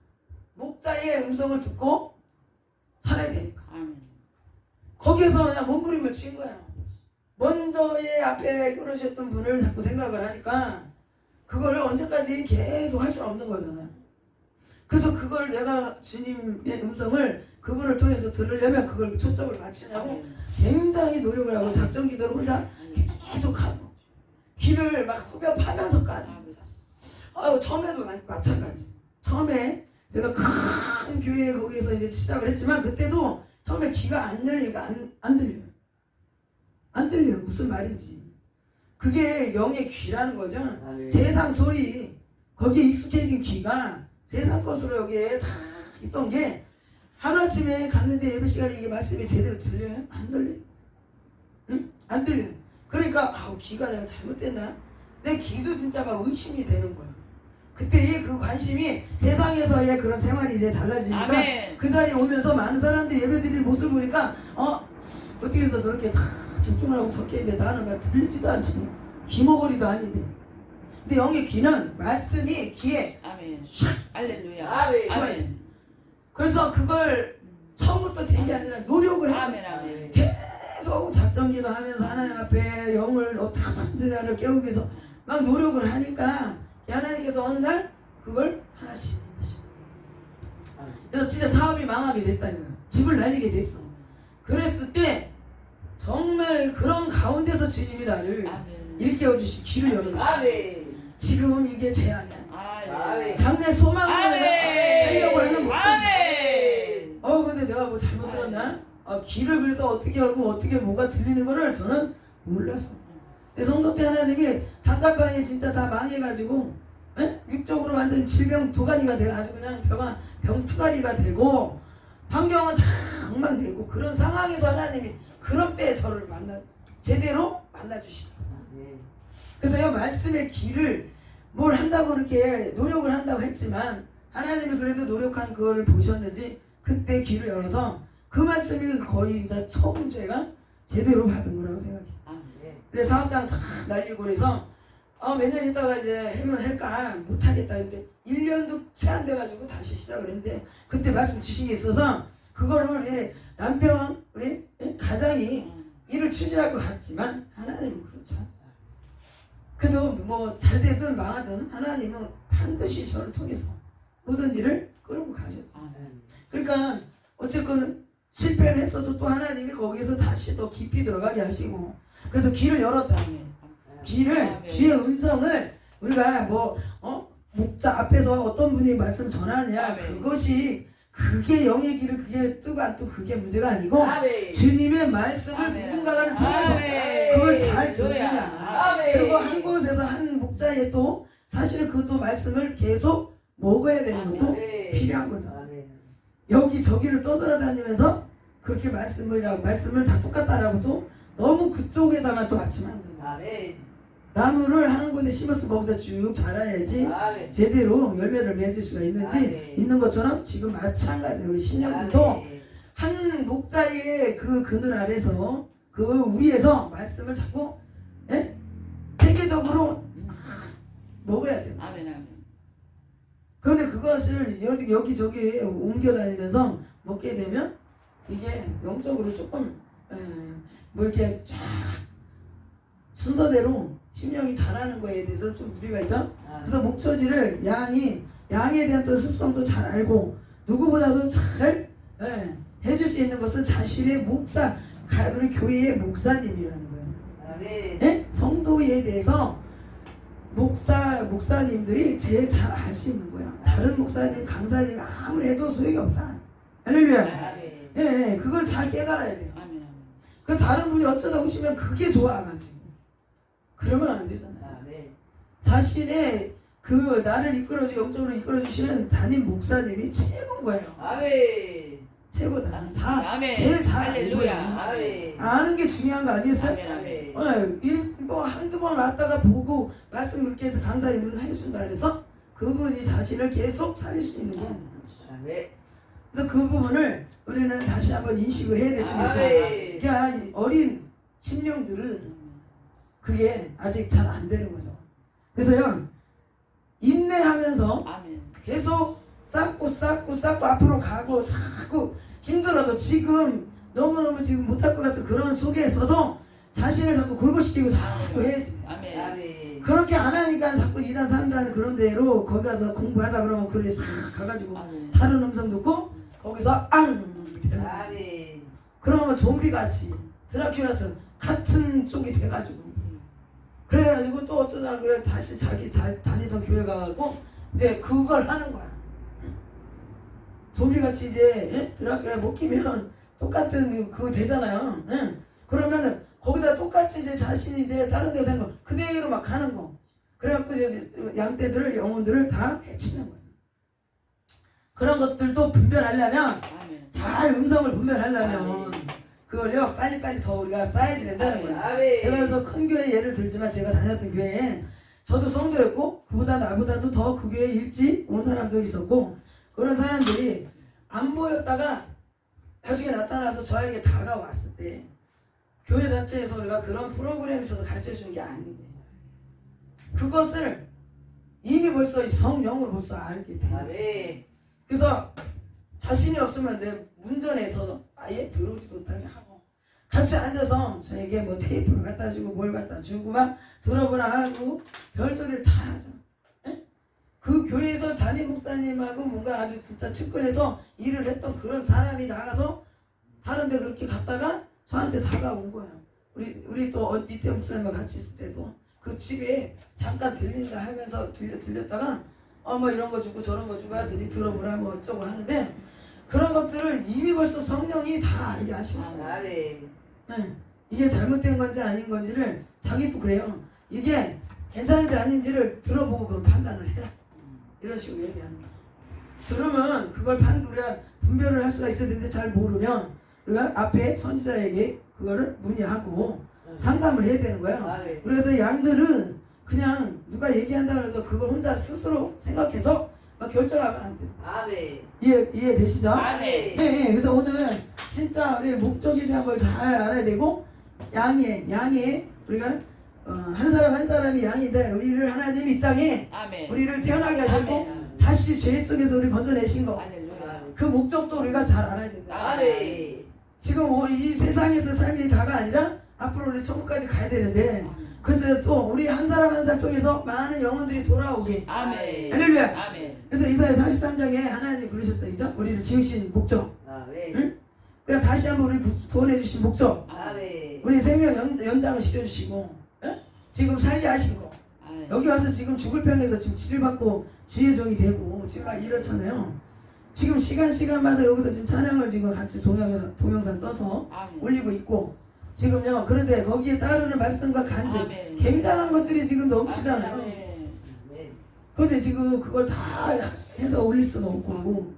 목자의 음성을 듣고 살아야 되니까 거기에서 그냥 몸부림을 친 거야. 먼저의 앞에 끌으셨던 분을 자꾸 생각을 하니까 그걸 언제까지 계속 할 수는 없는 거잖아요. 그래서 그걸 내가 주님의 음성을 그분을 통해서 들으려면 그걸 초점을 맞추냐고 아멘. 굉장히 노력을 하고 작전 기도를 혼자 계속 하고 길을 막 후벼파면서 가지. 처음에도 마찬가지. 처음에 제가 큰 교회 거기에서 이제 시작을 했지만 그때도 처음에 귀가 안 열리니까 안 들려요. 안 들려요. 무슨 말인지. 그게 영의 귀라는 거죠. 아멘. 세상 소리 거기에 익숙해진 귀가 세상 것으로 여기에 다 있던 게 하루아침에 갔는데 예배 시간에 이게 말씀이 제대로 들려요? 안 들려요. 응? 안 들려요. 그러니까 귀가 내가 잘못됐나? 내 귀도 진짜 막 의심이 되는 거야. 그때의 그 관심이 세상에서의 그런 생활이 이제 달라지니까 아멘. 그 날이 오면서 많은 사람들이 예배 드리는 모습을 보니까 어떻게 해서 저렇게 다 집중을 하고 섞여 있는데 나는 말 들리지도 않지. 귀머거리도 아닌데. 근데 영의 귀는 말씀이 귀에 아멘. 할렐루야. 아멘. 아멘. 그래서 그걸 처음부터 된 게 아니라 노력을 한 아멘. 거야. 아멘. 계속 작전기도 하면서 하나님 앞에 영을 어떻게든지 나를 깨우기 위해서 막 노력을 하니까 하나님께서 어느 날 그걸 하나씩 그래서 진짜 사업이 망하게 됐다 이거야. 집을 날리게 됐어. 그랬을 때 정말 그런 가운데서 주님이 나를 아멘. 일깨워 주시 귀를 열어주시. 아멘. 지금 이게 제한이야. 아멘. 장래 소망으로 아멘. 내가 하려고 하는 목소리. 아멘. 근데 내가 뭐 잘못 들었나? 귀를 그래서 어떻게 열고 어떻게 뭐가 들리는 거를 저는 몰랐어. 근데 성도 때 하나님이 단칸방에 진짜 다 망해가지고 육적으로 완전 질병 도가니가 돼가지고 그냥 병투가리가 되고 환경은 다 엉망되고 그런 상황에서 하나님이 그럴 때 저를 제대로 만나주시더라고요. 그래서 이 말씀의 길을 뭘 한다고 그렇게 노력을 한다고 했지만 하나님이 그래도 노력한 그걸 보셨는지 그때 귀를 열어서 그 말씀이 거의 이제 처음 제가 제대로 받은 거라고 생각해요. 근데 사업장 다 날리고 그래서 몇 년 있다가 이제 하면 할까 못하겠다. 근데 1년도 채 안 돼가지고 다시 시작을 했는데 그때 말씀 주신 게 있어서 그거를 우리 남편 우리 가장이 일을 추진할 것 같지만 하나님은 그렇지 않아요. 그래도 뭐 잘 되든 망하든 하나님은 반드시 저를 통해서 모든 일을 끌고 가셨어요. 그러니까 어쨌건 실패를 했어도 또 하나님이 거기서 다시 더 깊이 들어가게 하시고 그래서 길을 열었다. 길을 주의 음성을 우리가 목자 앞에서 어떤 분이 말씀 전하냐 그것이 그게 영의 길을 그게 뜨고 안 뜨고 그게 문제가 아니고 주님의 말씀을 누군가를 통해서 그걸 잘 듣느냐. 그리고 한 곳에서 한 목자에 또 사실은 그것도 말씀을 계속 먹어야 되는 것도 필요한 거죠. 여기저기를 떠돌아다니면서 그렇게 말씀을 다 똑같다라고도 너무 그쪽에다만 또 맞추면 안 돼요. 나무를 한 곳에 심었으면 거기서 쭉 자라야지 제대로 열매를 맺을 수가 있는 것처럼 지금 마찬가지예요. 우리 신령들도 한 목자의 그 그늘 아래서 그 위에서 말씀을 자꾸 체계적으로 먹어야 돼요. 그런데 그것을 여기저기 옮겨다니면서 먹게 되면 이게 영적으로 조금 뭐 이렇게 쫙 순서대로 심령이 자라는 거에 대해서 좀 무리가 있죠. 그래서 목처지를 양에 대한 또 습성도 잘 알고 누구보다도 잘 해줄 수 있는 것은 자신의 목사, 우리 교회의 목사님이라는 거예요. 성도에 대해서 목사님들이 제일 잘 알 수 있는 거야. 다른 목사님, 강사님 아무리 해도 소용이 없다. 할렐루야. 그걸 잘 깨달아야 돼요. 그 다른 분이 어쩌다 오시면 그게 좋아가지고 그러면 안 되잖아요. 자신의 그 나를 영적으로 이끌어주시는 담임 목사님이 최고인 거예요. 최고다. 다 제일 잘 알고 거예요. 아는 게 중요한 거 아니겠어요? 뭐 한두 번 왔다가 보고 말씀 그렇게 해서 강사님들 해준다 그래서 그분이 자신을 계속 살릴 수 있는 게 아니에요. 그래서 그 부분을 우리는 다시 한번 인식을 해야 될 줄이 있어요. 그러니까 어린 심령들은 그게 아직 잘 안 되는 거죠. 그래서요 인내하면서 계속 쌓고 앞으로 가고 자꾸 힘들어도 지금 너무너무 지금 못할 것 같은 그런 속에서도 자신을 자꾸 굴복시키고 자꾸 해야지. 그렇게 안 하니까 자꾸 2단 3단 그런 데로 거기 가서 공부하다 그러면 그래 싹 가가지고 아멘. 다른 음성 듣고 거기서 앙 아멘. 그러면 좀비같이 드라큘라서 같은 쪽이 돼가지고 그래가지고 또 어떤 사람 그래 다시 자기 다니던 교회 가고 이제 그걸 하는 거야. 좀비같이 이제 예? 드라큘라 못 끼면 똑같은 그거 되잖아요. 예? 그러면은 거기다 똑같이 이제 자신이 이제 다른 데서 한 거 그대로 막 하는 거. 그래갖고 이제 양떼들을 영혼들을 다 해치는 거야. 그런 것들도 분별하려면 아멘. 잘 음성을 분별하려면 아멘. 그걸요 빨리빨리 더 우리가 쌓여야 된다는 거야. 아멘. 제가 그래서 큰 교회 예를 들지만 제가 다녔던 교회에 저도 성도였고 그보다 나보다도 더 그 교회에 일찍 온 사람도 있었고 그런 사람들이 안 보였다가 나중에 나타나서 저에게 다가왔을 때 교회 자체에서 우리가 그런 프로그램이 있어서 가르쳐주는 게 아닌데 그것을 이미 벌써 성령으로 벌써 알게 돼. 아멘. 그래서 자신이 없으면 내 문전에 더 아예 들어오지도 못하게 하고 같이 앉아서 저에게 뭐 테이프를 갖다 주고 뭘 갖다 주고 막 들어보라 하고 별소리를 다 하죠. 예? 그 교회에서 담임 목사님하고 뭔가 아주 진짜 측근에서 일을 했던 그런 사람이 나가서 다른 데 그렇게 갔다가 저한테 다가온 거예요. 우리 또 이태 목사님과 같이 있을 때도 그 집에 잠깐 들린다 하면서 들렸다가 뭐 이런 거 주고 저런 거 주고 하더니 들어보라 뭐 어쩌고 하는데 그런 것들을 이미 벌써 성령이 다 알게 하시는 거예요. 아멘. 네. 이게 잘못된 건지 아닌 건지를 자기도 그래요. 이게 괜찮은지 아닌지를 들어보고 그걸 판단을 해라. 이런 식으로 얘기하는 거예요. 들으면 그걸 우리가 분별을 할 수가 있어야 되는데 잘 모르면 우리가 앞에 선지자에게 그거를 문의하고 상담을 해야 되는 거예요. 아멘. 그래서 양들은 그냥 누가 얘기한다고 해서 그걸 혼자 스스로 생각해서 막 결정하면 안 돼요. 아멘. 이해되시죠? 아멘. 네, 그래서 오늘 진짜 우리 목적에 대한 걸 잘 알아야 되고 양의 우리가 한 사람 한 사람이 양인데 우리를 하나님이 이 땅에 아멘. 우리를 태어나게 하셨고 아멘. 다시 죄 속에서 우리 건져내신 거 할렐루야. 그 목적도 우리가 잘 알아야 된다. 아멘. 지금 이 세상에서 삶이 다가 아니라 앞으로 우리 천국까지 가야 되는데 그래서 또 우리 한 사람 한 사람 통해서 많은 영혼들이 돌아오게. 아멘. 할렐루야. 아멘. 그래서 이사야 43장에 하나님 부르셨죠, 그죠? 우리를 지으신 목적. 아멘. 응? 그러니까 다시 한번 우리 구원해 주신 목적. 아멘. 우리 생명 연장을 시켜주시고, 예? 지금 살게 하신 거. 아멘. 여기 와서 지금 죽을 병에서 지금 치료받고 주의 종이 되고 지금 막 이렇잖아요. 지금 시간마다 여기서 지금 찬양을 지금 같이 동영상 떠서 아멘. 올리고 있고 지금요. 그런데 거기에 따르는 말씀과 간증 아멘. 굉장한 것들이 지금 넘치잖아요. 아멘. 그런데 지금 그걸 다 해서 올릴 수는 없고,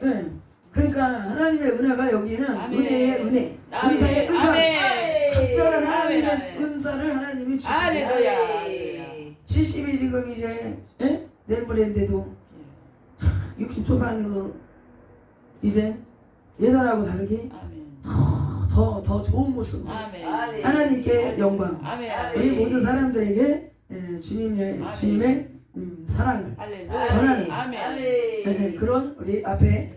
예. 그러니까 하나님의 은혜가 여기는 아멘. 은혜의 은혜, 아멘. 은사의 은사, 아멘. 특별한 하나님의 아멘. 은사를 하나님이 주시고, 할렐루야. 70이 지금 이제 예? 내일모레인데도 60 초반으로 이제 예전하고 다르게 아멘. 더 좋은 모습으로 아멘. 아멘. 하나님께 영광, 아멘. 우리 모든 사람들에게 주님의 사랑을 할렐루야. 전하는 아멘. 네, 그런 우리 앞에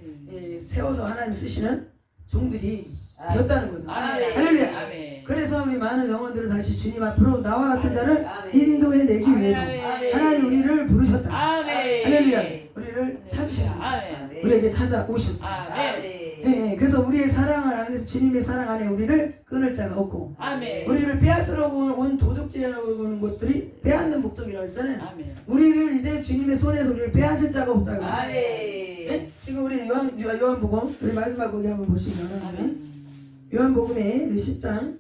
세워서 하나님 쓰시는 종들이 되었다는 거죠. 아멘. 할렐루야. 아멘. 그래서 우리 많은 영혼들을 다시 주님 앞으로 나와 같은 자를 아멘. 인도해내기 위해서 아멘. 하나님 우리를 부르셨다. 아멘. 할렐루야. 우리를 찾으셨다. 아멘. 우리에게 찾아오셨어. 아멘. 예, 그래서 우리의 사랑을 안에서 주님의 사랑 안에 우리를 끊을 자가 없고 아멘. 우리를 빼앗으려고 온 도적질이라고 하는 것들이 빼앗는 목적이라고 했잖아요. 아멘. 우리를 이제 주님의 손에서 우리를 빼앗을 자가 없다고 했어요. 아멘. 예? 지금 우리 요한복음 우리 마지막 거기 한번 보시면 아멘. 요한복음의 우리 10장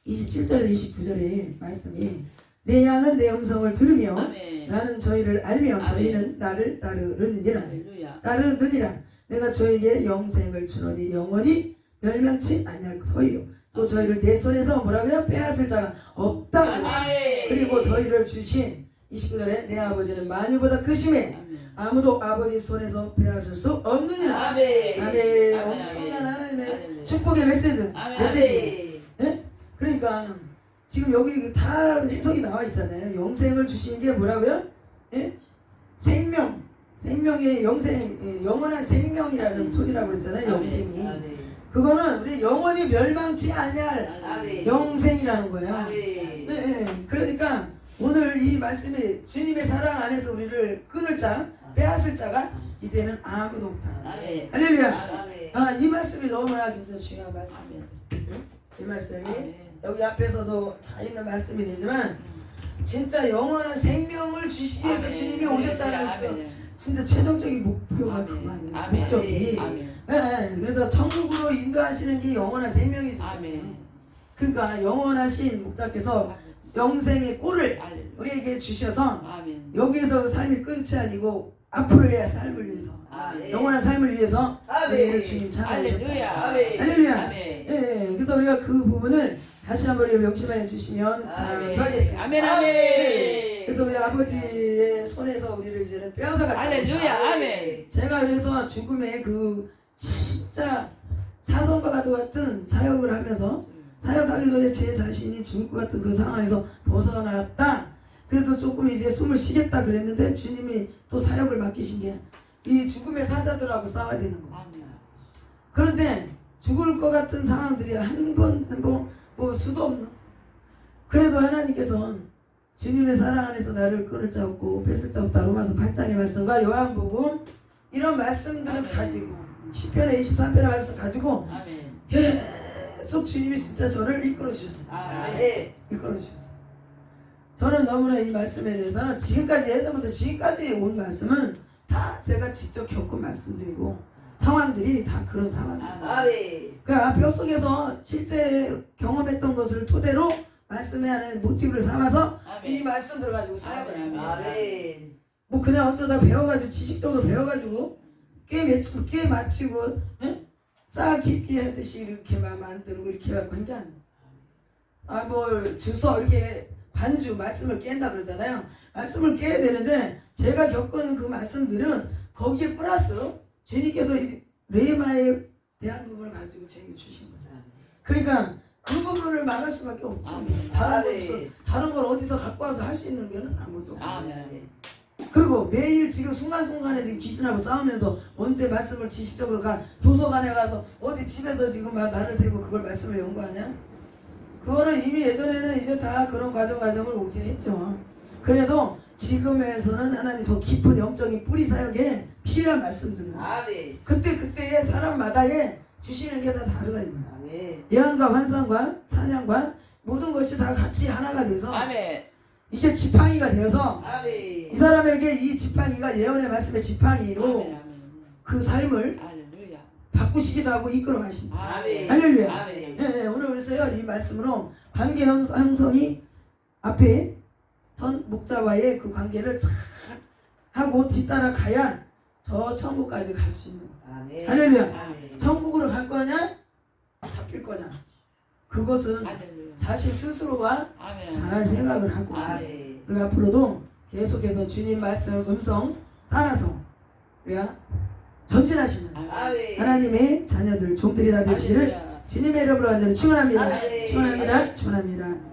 27절에서 29절의 말씀이 내 양은 내 음성을 들으며 아멘. 나는 저희를 알며 아멘. 저희는 나를 따르느니라. 할렐루야. 따르느니라. 내가 저에게 영생을 주노니 영원히 멸망치 아니할소이요. 또 저희를 내 손에서 뭐라고요? 빼앗을 자가 없다고. 아멘. 그리고 저희를 주신 29절에 내 아버지는 만유보다 크심에 아멘. 아무도 아버지 손에서 빼앗을 수 없느니라. 아멘. 아멘. 아멘. 엄청난 하나님의 아멘. 축복의 메시지. 아멘. 메시지. 예? 그러니까 지금 여기 다 해석이 나와 있잖아요. 영생을 주신 게 뭐라고요? 예? 생명의 영생, 영원한 생명이라는 소리라고 그랬잖아요. 아멘. 영생이. 아멘. 그거는 우리 영원히 멸망치 아니할 아멘. 영생이라는 거예요. 아멘. 네, 네. 그러니까 오늘 이 말씀이 주님의 사랑 안에서 우리를 끊을 자, 빼앗을 자가 이제는 아무도 없다. 아멘. 할렐루야. 아멘. 이 말씀이 너무나 진짜 중요한 말씀이에요. 이 말씀이 아멘. 여기 앞에서도 다 있는 말씀이 되지만 진짜 영원한 생명을 주시기 위해서 아멘. 주님이 오셨다는 그 아멘. 진짜 최종적인 목표가 아멘. 그거 아니에요. 아멘. 목적이. 아멘. 예, 그래서 천국으로 인도하시는 게 영원한 생명이지. 아멘. 그러니까 영원하신 목자께서 영생의 꼴을 할렐루야. 우리에게 주셔서 아멘. 여기에서 삶이 끝이 아니고 앞으로의 삶을 위해서 아멘. 영원한 삶을 위해서 아멘. 우리를 주님 찾아오셨다. 할렐루야. 아멘. 할렐루야. 아멘. 예, 그래서 우리가 그 부분을 다시 한번 우리가 명심해 주시면 아멘. 감사하겠습니다. 아멘. 아멘. 그래서 우리 아버지의 손에서 우리를 이제는 빼앗아가지 할렐루야. 아멘. 제가 그래서 죽음의 그 진짜 사선과 같은 사역을 하면서 사역하기 전에 제 자신이 죽을 것 같은 그 상황에서 벗어났다. 그래도 조금 이제 숨을 쉬겠다 그랬는데 주님이 또 사역을 맡기신 게 이 죽음의 사자들하고 싸워야 되는 거예요. 아멘. 그런데 죽을 것 같은 상황들이 한 번 뭐 수도 없는. 그래도 하나님께서 주님의 사랑 안에서 나를 끊을 자 없고 뺏을 자 없다. 로마서 8장의 말씀과 요한복음 이런 말씀들을 아멘. 가지고 10편에 23편의 말씀 가지고 아멘. 계속 주님이 진짜 저를 이끌어 주셨어요. 아멘. 이끌어 주셨어요. 저는 너무나 이 말씀에 대해서는 지금까지 예전부터 지금까지 온 말씀은 다 제가 직접 겪은 말씀들이고 상황들이 다 그런 상황이에요. 아멘. 그러니까 뼛속에서 실제 경험했던 것을 토대로 말씀에 하는 모티브를 삼아서 이 아멘. 말씀들을 가지고 사역을 아멘. 합니다. 아멘. 뭐 그냥 어쩌다 배워가지고 지식적으로 배워가지고 꽤 맞추고 싹 깊게 하듯이 이렇게만 만들고 이렇게 해갖고 한 게 아니에요. 뭐 주서 이렇게 반주 말씀을 깬다 그러잖아요. 말씀을 깨야 되는데 제가 겪은 그 말씀들은 거기에 플러스 주님께서 이 레마에 대한 부분을 가지고 제게 주신 거예요. 그러니까 그 부분을 말할 수밖에 없지. 아멘. 다른 걸 어디서 갖고 와서 할 수 있는 게 아무것도 없어요. 아멘. 그리고 매일 지금 순간순간에 지금 귀신하고 싸우면서 언제 말씀을 지식적으로 도서관에 가서 어디 집에서 지금 막 나를 세고 그걸 말씀을 연구하냐? 그거는 이미 예전에는 이제 다 그런 과정을 오긴 했죠. 그래도 지금에서는 하나님 더 깊은 영적인 뿌리 사역에 필요한 말씀들은 아멘. 그때의 사람마다의 주시는 게 다 다르다 이거야. 아멘. 예언과 환상과 찬양과 모든 것이 다 같이 하나가 돼서 아멘. 이게 지팡이가 되어서 이 아멘. 사람에게 이 지팡이가 예언의 말씀의 지팡이로 아멘. 그 삶을 할렐루야. 바꾸시기도 하고 이끌어 가신다. 아멘. 할렐루야. 아멘. 예, 오늘 그래서요 이 말씀으로 관계 형성이 앞에 선 목자와의 그 관계를 잘 하고 뒤따라 가야 저 천국까지 갈 수 있는 거야. 아멘. 할렐루야. 아멘. 천국으로 갈 거냐 잡힐 거냐 그것은 할렐루야. 자신 스스로가 아멘. 잘 생각을 하고 아멘. 그리고 앞으로도 계속해서 주님 말씀 음성 따라서 우리가 전진하시는 아멘. 하나님의 자녀들 종들이 다 되시기를 할렐루야. 주님의 이름으로 완전히 축원합니다. 아멘. 축원합니다. 축원합니다.